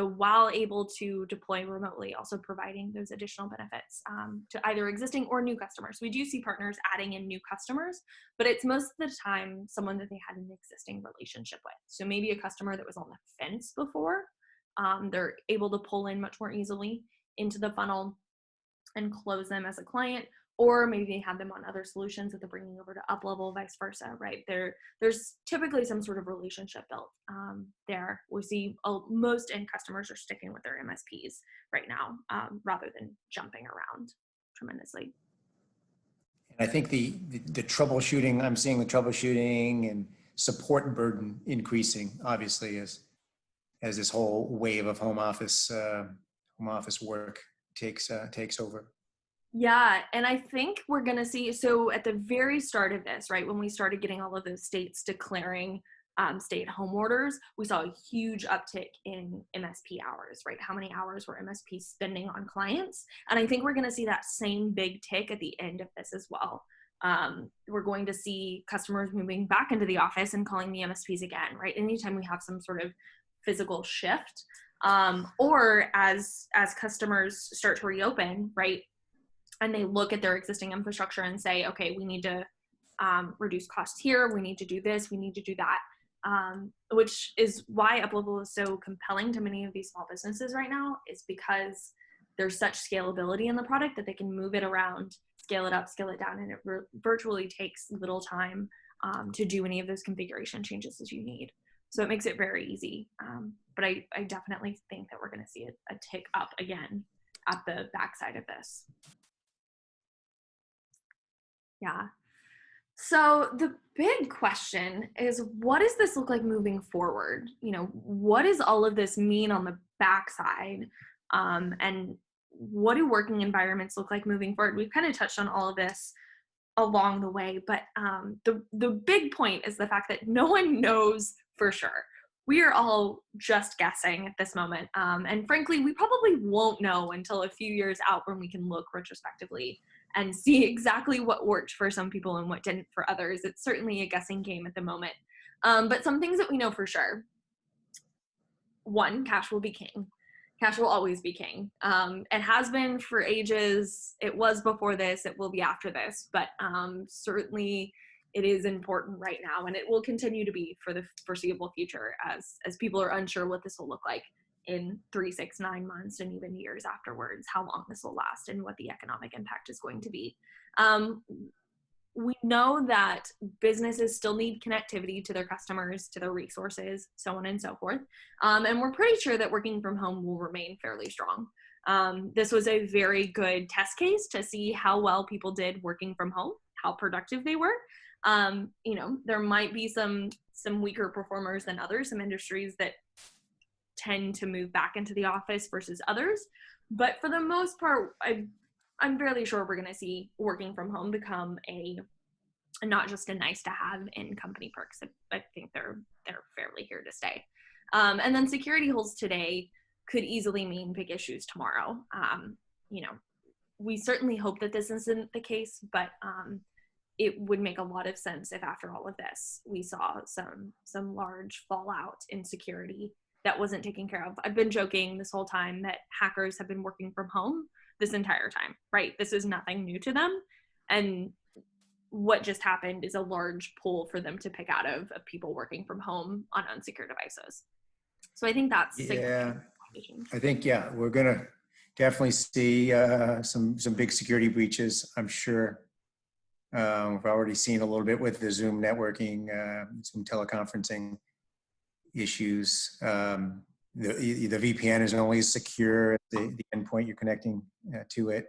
while able to deploy remotely, also providing those additional benefits to either existing or new customers. We do see partners adding in new customers, but it's most of the time someone that they had an existing relationship with. So maybe a customer that was on the fence before, they're able to pull in much more easily into the funnel and close them as a client, or maybe they have them on other solutions that they're bringing over to UpLevel, vice versa, right? There's typically some sort of relationship built there. We see most end customers are sticking with their MSPs right now rather than jumping around tremendously. And I think the troubleshooting, I'm seeing the troubleshooting and support burden increasing, obviously, as this whole wave of home office work takes over. Yeah, and I think we're going to see, so at the very start of this, right, when we started getting all of those states declaring stay-at-home orders, we saw a huge uptick in MSP hours, right? How many hours were MSPs spending on clients? And I think we're going to see that same big tick at the end of this as well. We're going to see customers moving back into the office and calling the MSPs again, right? Anytime we have some sort of physical shift, or as customers start to reopen, right, and they look at their existing infrastructure and say, okay, we need to reduce costs here, we need to do this, we need to do that, which is why UpLevel is so compelling to many of these small businesses right now, is because there's such scalability in the product that they can move it around, scale it up, scale it down, and it virtually takes little time to do any of those configuration changes as you need. So it makes it very easy. But I definitely think that we're going to see a tick up again at the backside of this. Yeah. So the big question is, what does this look like moving forward? You know, what does all of this mean on the backside? And what do working environments look like moving forward? We've kind of touched on all of this along the way, but the big point is the fact that no one knows for sure. We are all just guessing at this moment. And frankly, we probably won't know until a few years out when we can look retrospectively and see exactly what worked for some people and what didn't for others. It's certainly a guessing game at the moment. But some things that we know for sure. One, cash will be king. Cash will always be king. It has been for ages. It was before this. It will be after this. But certainly it is important right now, and it will continue to be for the foreseeable future as people are unsure what this will look like in 3, 6, 9 months, and even years afterwards, how long this will last and what the economic impact is going to be. We know that businesses still need connectivity to their customers, to their resources, so on and so forth. And we're pretty sure that working from home will remain fairly strong. This was a very good test case to see how well people did working from home, how productive they were. You know, there might be some weaker performers than others, some industries that tend to move back into the office versus others. But for the most part, I'm fairly sure we're going to see working from home become not just a nice to have in company perks. I think they're fairly here to stay. And then security holes today could easily mean big issues tomorrow. You know, we certainly hope that this isn't the case, but it would make a lot of sense if after all of this, we saw some large fallout in security that wasn't taken care of. I've been joking this whole time that hackers have been working from home this entire time, right? This is nothing new to them. And what just happened is a large pool for them to pick out of people working from home on unsecure devices. So I think that's I think, we're going to definitely see some big security breaches, I'm sure. We've already seen a little bit with the Zoom networking, Zoom teleconferencing issues. The VPN is only as secure as the endpoint you're connecting to it.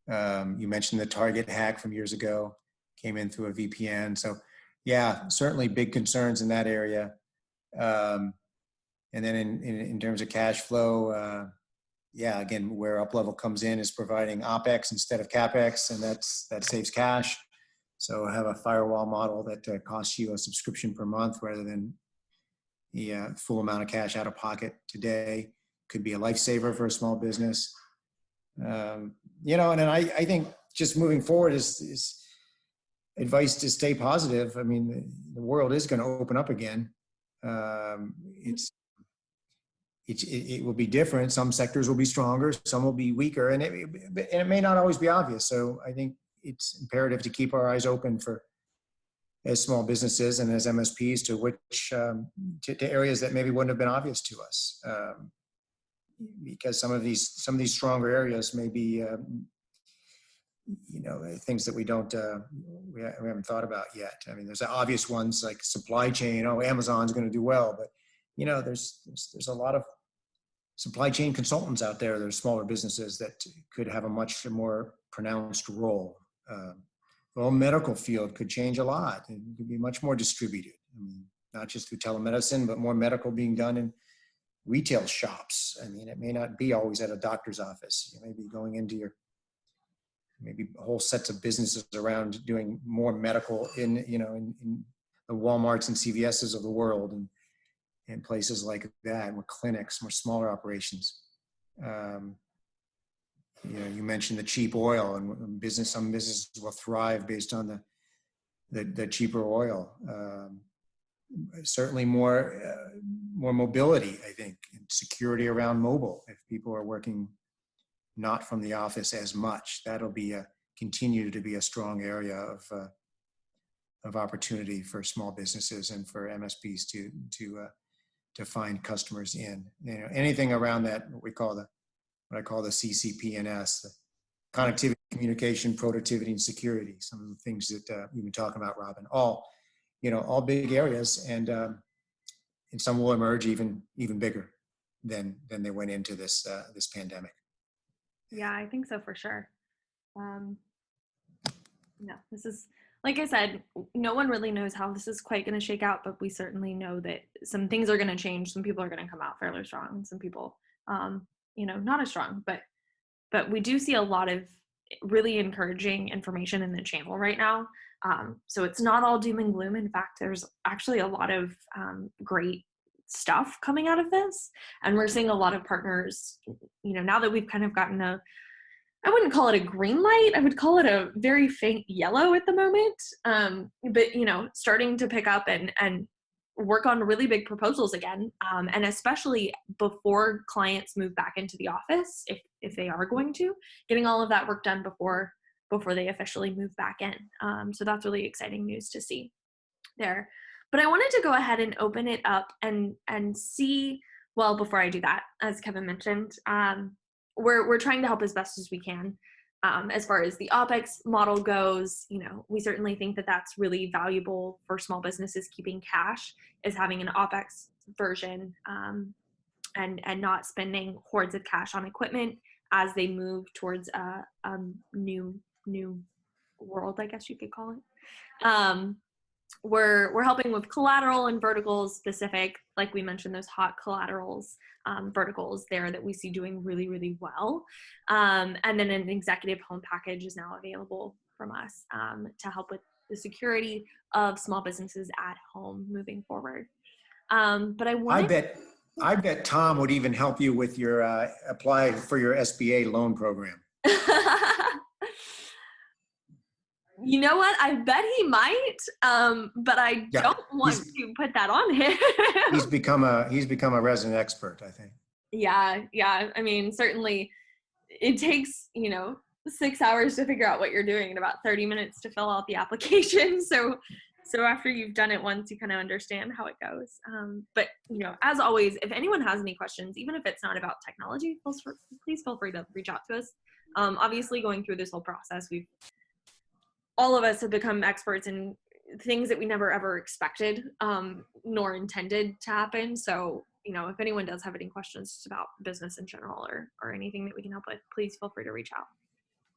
You mentioned the Target hack from years ago, came in through a VPN. So yeah, certainly big concerns in that area. And then in terms of cash flow, yeah, again, where UpLevel comes in is providing OpEx instead of CapEx, and that saves cash. So have a firewall model that costs you a subscription per month rather than the full amount of cash out of pocket today. Could be a lifesaver for a small business. And then I think just moving forward is advice to stay positive. I mean, the world is going to open up again. It will be different. Some sectors will be stronger, some will be weaker, and it may not always be obvious. So I think it's imperative to keep our eyes open for, as small businesses and as MSPs, to which to areas that maybe wouldn't have been obvious to us, because some of these stronger areas may be things that we haven't thought about yet. I mean, there's obvious ones like supply chain. Oh, Amazon's going to do well, but there's a lot of supply chain consultants out there. There's smaller businesses that could have a much more pronounced role. The whole medical field could change a lot. It could be much more distributed. I mean, not just through telemedicine, but more medical being done in retail shops. I mean, it may not be always at a doctor's office. You may be going into maybe whole sets of businesses around doing more medical in the Walmarts and CVS's of the world, and places like that, more clinics, more smaller operations. You mentioned the cheap oil, and some businesses will thrive based on the cheaper oil. Certainly more mobility, I think, and security around mobile. If people are working not from the office as much, that'll continue to be a strong area of opportunity for small businesses and for MSPs to find customers in. Anything around that, what I call the CCP&S, the connectivity, communication, productivity, and security. Some of the things that we've been talking about, Robin. All big areas, and some will emerge even bigger than they went into this pandemic. Yeah, I think so for sure. This is, like I said, no one really knows how this is quite going to shake out, but we certainly know that some things are going to change. Some people are going to come out fairly strong, and some people, not as strong. But we do see a lot of really encouraging information in the channel right now. So it's not all doom and gloom. In fact, there's actually a lot of great stuff coming out of this, and we're seeing a lot of partners. Now that we've kind of gotten I wouldn't call it a green light. I would call it a very faint yellow at the moment. But starting to pick up and work on really big proposals again, and especially before clients move back into the office, if they are going to, getting all of that work done before they officially move back in. So that's really exciting news to see there. But I wanted to go ahead and open it up and see. Well, before I do that, as Kevin mentioned, we're trying to help as best as we can. As far as the OpEx model goes, we certainly think that that's really valuable for small businesses. Keeping cash is having an OpEx version, and not spending hordes of cash on equipment as they move towards a new world, I guess you could call it. We're helping with collateral and verticals specific, like we mentioned, those hot collaterals, verticals there that we see doing really, really well. And then an executive home package is now available from us to help with the security of small businesses at home moving forward. But I bet Tom would even help you with your apply for your SBA loan program. You know what? I bet he might, but I don't want to put that on him. He's become a resident expert, I think. Yeah. I mean, certainly it takes, 6 hours to figure out what you're doing and about 30 minutes to fill out the application. So So after you've done it once, you kind of understand how it goes. But, as always, if anyone has any questions, even if it's not about technology, please feel free to reach out to us. Obviously, going through this whole process, all of us have become experts in things that we never ever expected, nor intended to happen. So, if anyone does have any questions about business in general or anything that we can help with, please feel free to reach out.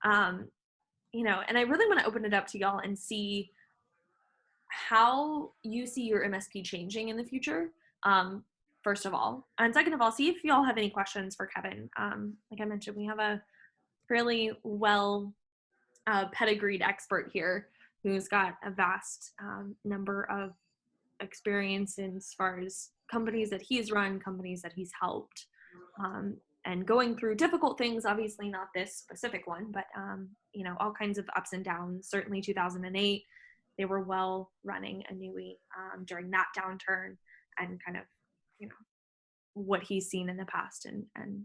And I really want to open it up to y'all and see how you see your MSP changing in the future, first of all. And second of all, see if y'all have any questions for Kevin. Like I mentioned, we have a fairly well pedigreed expert here who's got a vast number of experience as far as companies that he's run, companies that he's helped, and going through difficult things, obviously not this specific one, but all kinds of ups and downs. Certainly 2008, they were well running a Nui during that downturn, and kind of, what he's seen in the past and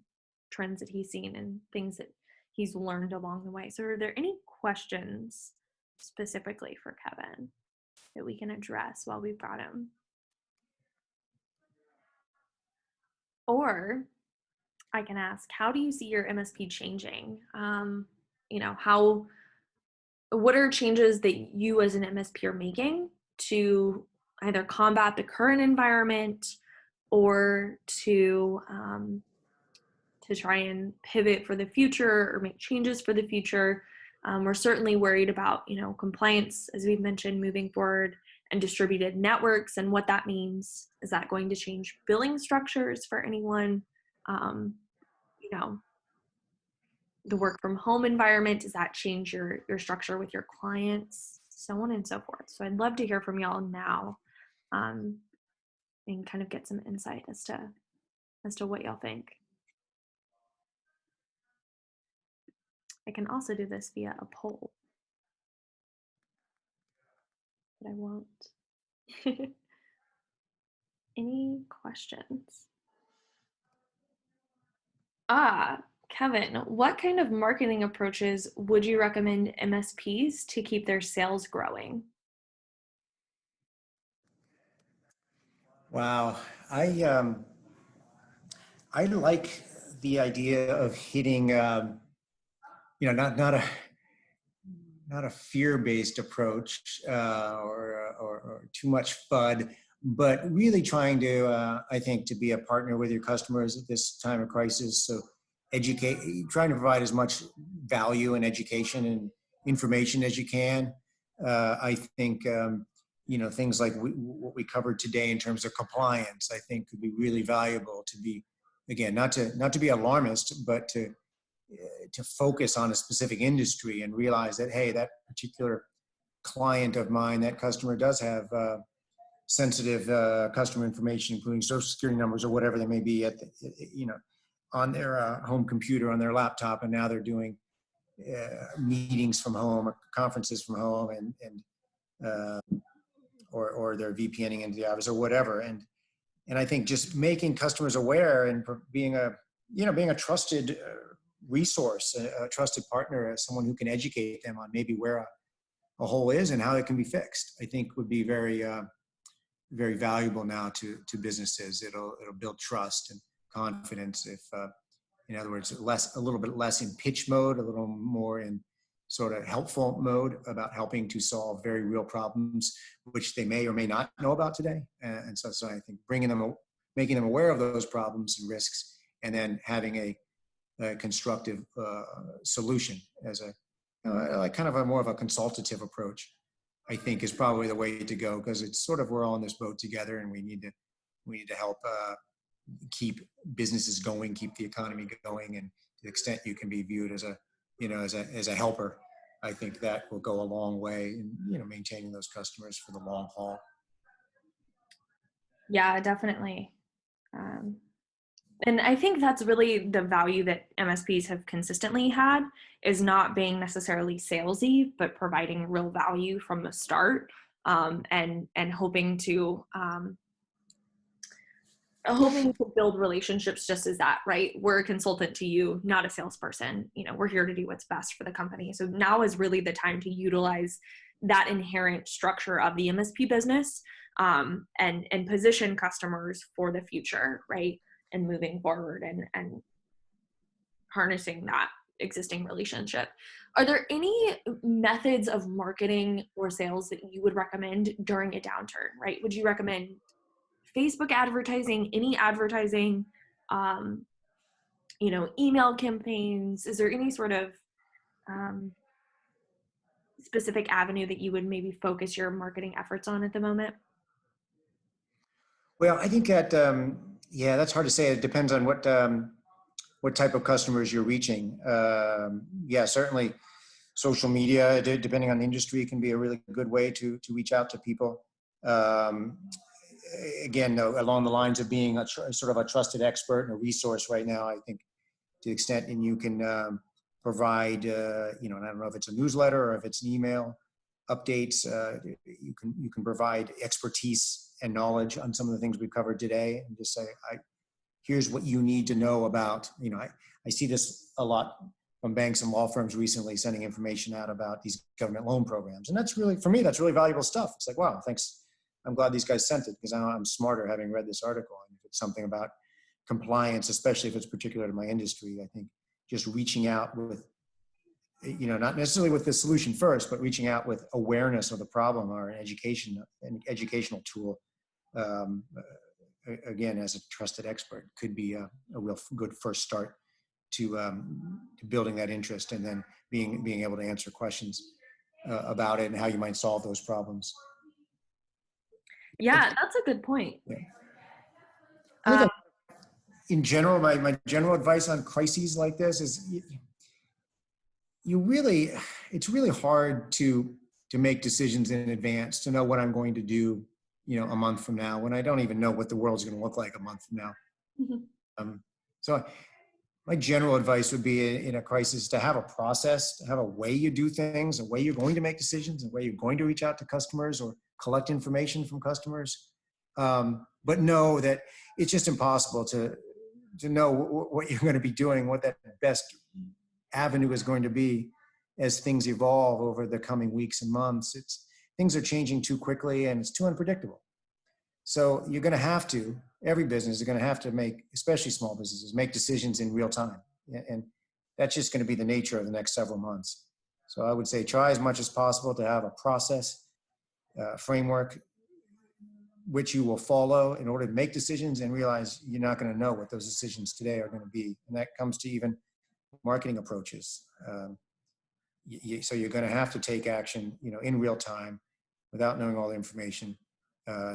trends that he's seen and things that he's learned along the way. So are there any questions specifically for Kevin that we can address while we've got him? Or I can ask, how do you see your MSP changing? What are changes that you as an MSP are making to either combat the current environment or to try and pivot for the future or make changes for the future? We're certainly worried about, compliance, as we've mentioned, moving forward, and distributed networks and what that means. Is that going to change billing structures for anyone? The work from home environment, does that change your structure with your clients? So on and so forth. So I'd love to hear from y'all now, and kind of get some insight as to what y'all think. I can also do this via a poll, but I won't. Any questions? Kevin, what kind of marketing approaches would you recommend MSPs to keep their sales growing? Wow, I like the idea of hitting, not a fear-based approach or too much FUD, but really trying to, I think, to be a partner with your customers at this time of crisis. So trying to provide as much value and education and information as you can. I think, things like what we covered today in terms of compliance, I think could be really valuable to be, again, not to be alarmist, but to focus on a specific industry and realize that, hey, that particular client of mine, that customer does have sensitive customer information, including social security numbers or whatever they may be on their home computer, on their laptop, and now they're doing meetings from home or conferences from home, or they're VPNing into the office or whatever. And I think just making customers aware and being a trusted resource, a trusted partner, as someone who can educate them on maybe where a hole is and how it can be fixed, I think would be very, very valuable now to businesses. It'll build trust and confidence if, in other words, a little bit less in pitch mode, a little more in sort of helpful mode about helping to solve very real problems, which they may or may not know about today. And so I think making them aware of those problems and risks, and then having a constructive solution as like kind of a more of a consultative approach, I think is probably the way to go, because it's sort of, we're all in this boat together, and we need to help keep businesses going, keep the economy going, and to the extent you can be viewed as a helper, I think that will go a long way in maintaining those customers for the long haul. Yeah, definitely. And I think that's really the value that MSPs have consistently had, is not being necessarily salesy, but providing real value from the start, and hoping to build relationships just as that, right? We're a consultant to you, not a salesperson. We're here to do what's best for the company. So now is really the time to utilize that inherent structure of the MSP business, and position customers for the future, right? And moving forward and harnessing that existing relationship. Are there any methods of marketing or sales that you would recommend during a downturn, right? Would you recommend Facebook advertising, any advertising, um, email campaigns? Is there any sort of um, specific avenue that you would maybe focus your marketing efforts on at the moment? Well, I think that, yeah, that's hard to say. It depends on what type of customers you're reaching. Yeah, certainly social media, depending on the industry, can be a really good way to reach out to people. Um, Again, though, along the lines of being sort of a trusted expert and a resource right now, I think to the extent and you can provide, and I don't know if it's a newsletter or if it's an email updates, you can provide expertise and knowledge on some of the things we've covered today, and just say, here's what you need to know about, I see this a lot from banks and law firms recently, sending information out about these government loan programs. And that's really, for me, that's really valuable stuff. It's like, wow, thanks. I'm glad these guys sent it, because I know I'm smarter having read this article. And if it's something about compliance, especially if it's particular to my industry, I think just reaching out with, not necessarily with the solution first, but reaching out with awareness of the problem or an educational tool, again, as a trusted expert, could be a real good first start to building that interest, and then being able to answer questions about it and how you might solve those problems. Yeah, that's a good point. Yeah. I think in general, my general advice on crises like this is it's really hard to make decisions in advance, to know what I'm going to do, a month from now, when I don't even know what the world's going to look like a month from now. Mm-hmm. So my general advice would be in a crisis to have a process, to have a way you do things, a way you're going to make decisions, a way you're going to reach out to customers or collect information from customers. But know that it's just impossible to know what you're going to be doing, what that best avenue is going to be as things evolve over the coming weeks and months. Things are changing too quickly, and it's too unpredictable. So you're going to have to, every business is going to have to make, especially small businesses, make decisions in real time. And that's just going to be the nature of the next several months. So I would say try as much as possible to have a process, framework, which you will follow in order to make decisions, and realize you're not going to know what those decisions today are going to be. And that comes to even marketing approaches. So you're going to have to take action, in real time, without knowing all the information.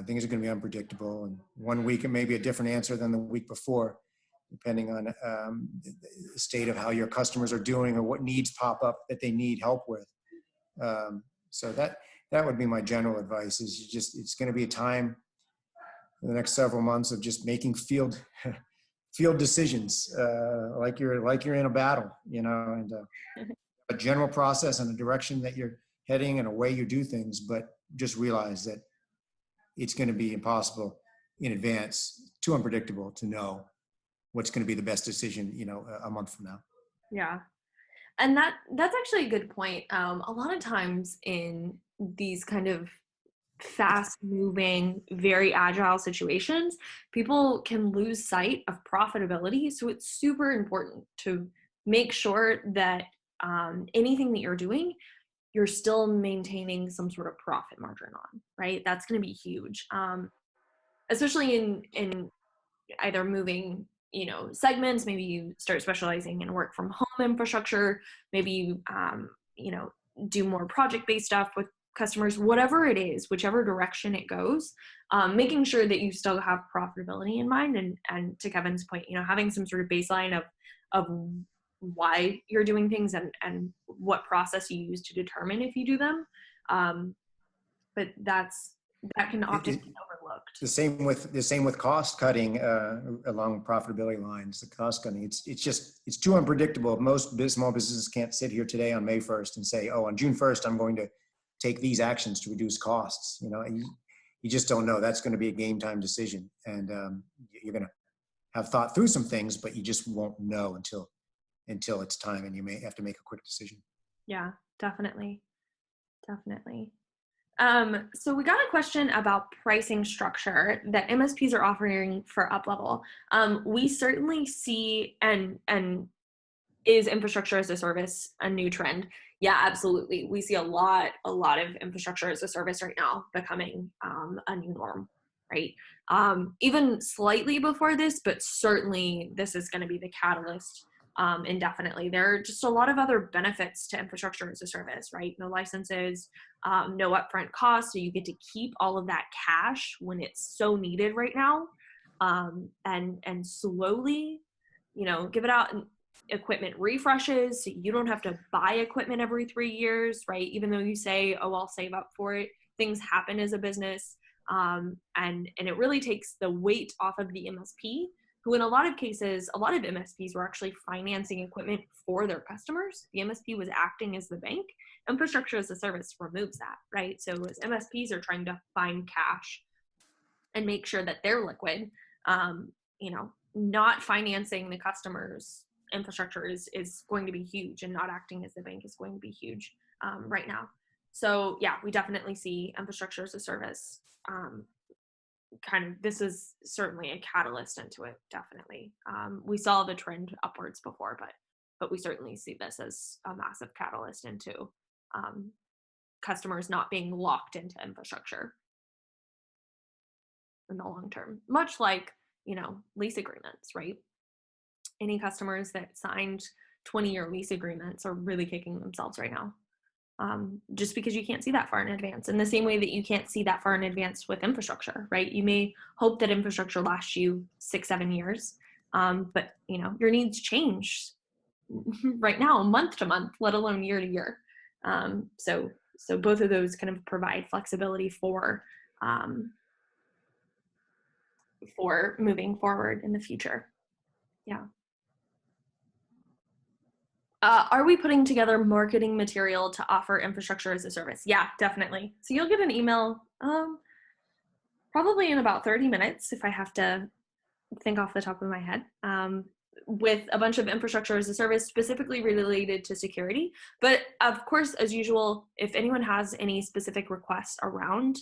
Things are going to be unpredictable, and one week it may be a different answer than the week before, depending on the state of how your customers are doing or what needs pop up that they need help with. So that would be my general advice. Is it's going to be a time in the next several months of just making field decisions, like you're in a battle, and a general process and a direction that you're heading and a way you do things, but just realize that it's going to be impossible in advance, too unpredictable to know what's going to be the best decision, a month from now. Yeah. And that's actually a good point. A lot of times in these kind of fast moving, very agile situations, people can lose sight of profitability. So it's super important to make sure that anything that you're doing, you're still maintaining some sort of profit margin on, right? That's going to be huge, especially in either moving, segments. Maybe you start specializing in work from home infrastructure. Maybe you, do more project-based stuff with customers, whatever it is, whichever direction it goes, making sure that you still have profitability in mind. And to Kevin's point, having some sort of baseline of why you're doing things and what process you use to determine if you do them. But that can often be overlooked. The same with cost cutting along profitability lines. The cost cutting, it's too unpredictable. Most small businesses can't sit here today on May 1st and say, oh, on June 1st, I'm going to take these actions to reduce costs. You just don't know. That's going to be a game time decision, and you're going to have thought through some things, but you just won't know until it's time, and you may have to make a quick decision. Yeah, definitely. Definitely. So we got a question about pricing structure that MSPs are offering for UpLevel. We certainly see, and is infrastructure as a service a new trend? Yeah, absolutely. We see a lot of infrastructure as a service right now becoming a new norm, right? Even slightly before this, but certainly this is going to be the catalyst indefinitely. There are just a lot of other benefits to infrastructure as a service, right? No licenses, no upfront costs, so you get to keep all of that cash when it's so needed right now, and slowly, give it out. Equipment refreshes, so you don't have to buy equipment every 3 years, right? Even though you say, oh, I'll save up for it, things happen as a business, and it really takes the weight off of the MSP, who in a lot of cases, a lot of MSPs were actually financing equipment for their customers. The MSP was acting as the bank. Infrastructure as a service removes that, right? So as MSPs are trying to find cash and make sure that they're liquid, not financing the customers infrastructure is going to be huge, and not acting as the bank is going to be huge right now. So yeah, we definitely see infrastructure as a service this is certainly a catalyst into it. Definitely. We saw the trend upwards before, but we certainly see this as a massive catalyst into customers not being locked into infrastructure in the long term, much like lease agreements, right? Any customers that signed 20-year lease agreements are really kicking themselves right now, just because you can't see that far in advance. In the same way that you can't see that far in advance with infrastructure, right? You may hope that infrastructure lasts you 6-7 years, but your needs change right now, month to month, let alone year to year. So both of those kind of provide flexibility for moving forward in the future. Yeah. Are we putting together marketing material to offer infrastructure as a service? Yeah, definitely. So you'll get an email probably in about 30 minutes, if I have to think off the top of my head, with a bunch of infrastructure as a service specifically related to security. But of course, as usual, if anyone has any specific requests around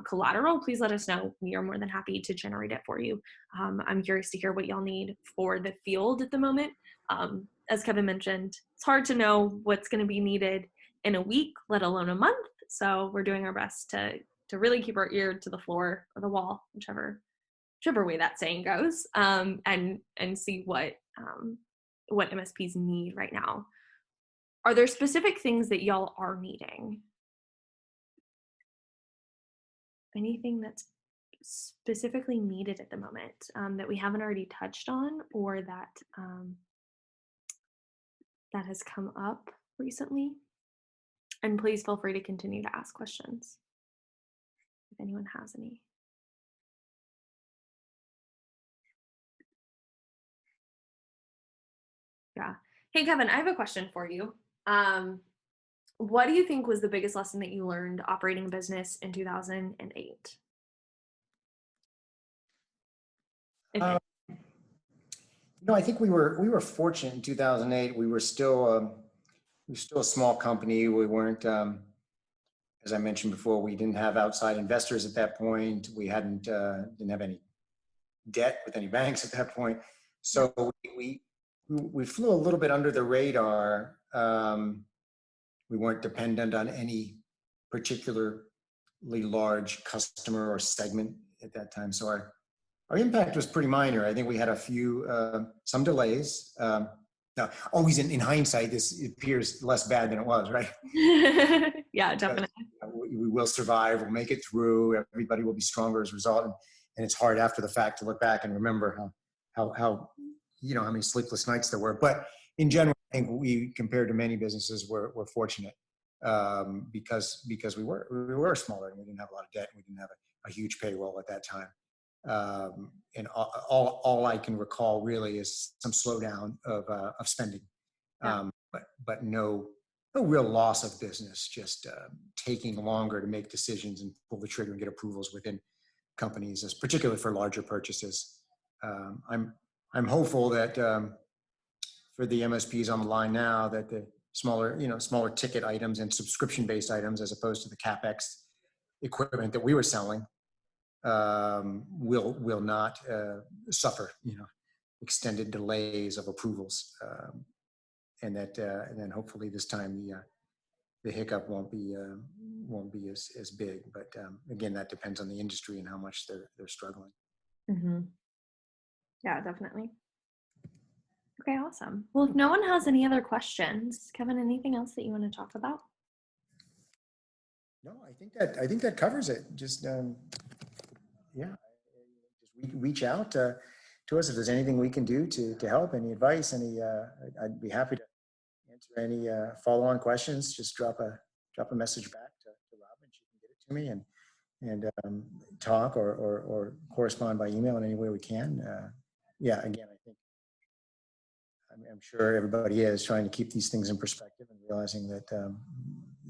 collateral, please let us know. We are more than happy to generate it for you. I'm curious to hear what y'all need for the field at the moment. As Kevin mentioned, it's hard to know what's going to be needed in a week, let alone a month. So we're doing our best to really keep our ear to the floor or the wall, whichever way that saying goes, and see what MSPs need right now. Are there specific things that y'all are needing? Anything that's specifically needed at the moment that we haven't already touched on, or that that has come up recently? And please feel free to continue to ask questions if anyone has any. Yeah. Hey, Kevin, I have a question for you. What do you think was the biggest lesson that you learned operating a business in 2008? I think we were fortunate in 2008. We were still a small company. We weren't, as I mentioned before, we didn't have outside investors at that point. We didn't have any debt with any banks at that point. So we flew a little bit under the radar. We weren't dependent on any particularly large customer or segment at that time. So our impact was pretty minor. I think we had some delays. Now, always in hindsight, this appears less bad than it was, right? Yeah, definitely. We will survive. We'll make it through. Everybody will be stronger as a result. And it's hard after the fact to look back and remember how many sleepless nights there were. But in general, I think we, compared to many businesses, were fortunate because we were smaller and we didn't have a lot of debt. And we didn't have a huge payroll at that time. And all I can recall really is some slowdown of spending, but no real loss of business. Just taking longer to make decisions and pull the trigger and get approvals within companies, particularly for larger purchases. I'm hopeful that for the MSPs on the line now, that smaller ticket items and subscription-based items as opposed to the CapEx equipment that we were selling, will not suffer, extended delays of approvals, and then hopefully this time the hiccup won't be as big. But again, that depends on the industry and how much they're struggling. Mm-hmm. Yeah, definitely. Okay, awesome. Well, if no one has any other questions, Kevin, anything else that you want to talk about? No, I think that covers it. Just just reach out to us if there's anything we can do to help. Any advice? I'd be happy to answer any follow-on questions. Just drop a message back to Robin. She can get it to me and talk or correspond by email in any way we can. Again, I think I'm sure everybody is trying to keep these things in perspective and realizing that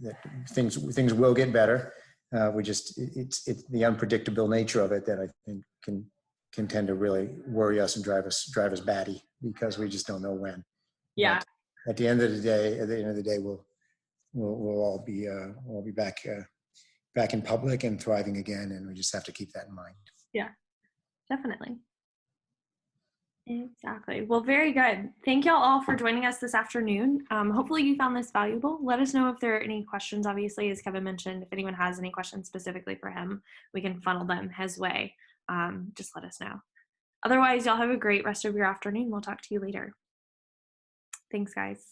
that things will get better. It's the unpredictable nature of it that I think can tend to really worry us and drive us batty because we just don't know when. Yeah. But at the end of the day, we'll all be back in public and thriving again, and we just have to keep that in mind. Yeah, definitely. Exactly. Well, very good. Thank y'all all for joining us this afternoon. Hopefully you found this valuable. Let us know if there are any questions. Obviously, as Kevin mentioned, if anyone has any questions specifically for him, we can funnel them his way. Just let us know. Otherwise, y'all have a great rest of your afternoon. We'll talk to you later. Thanks, guys.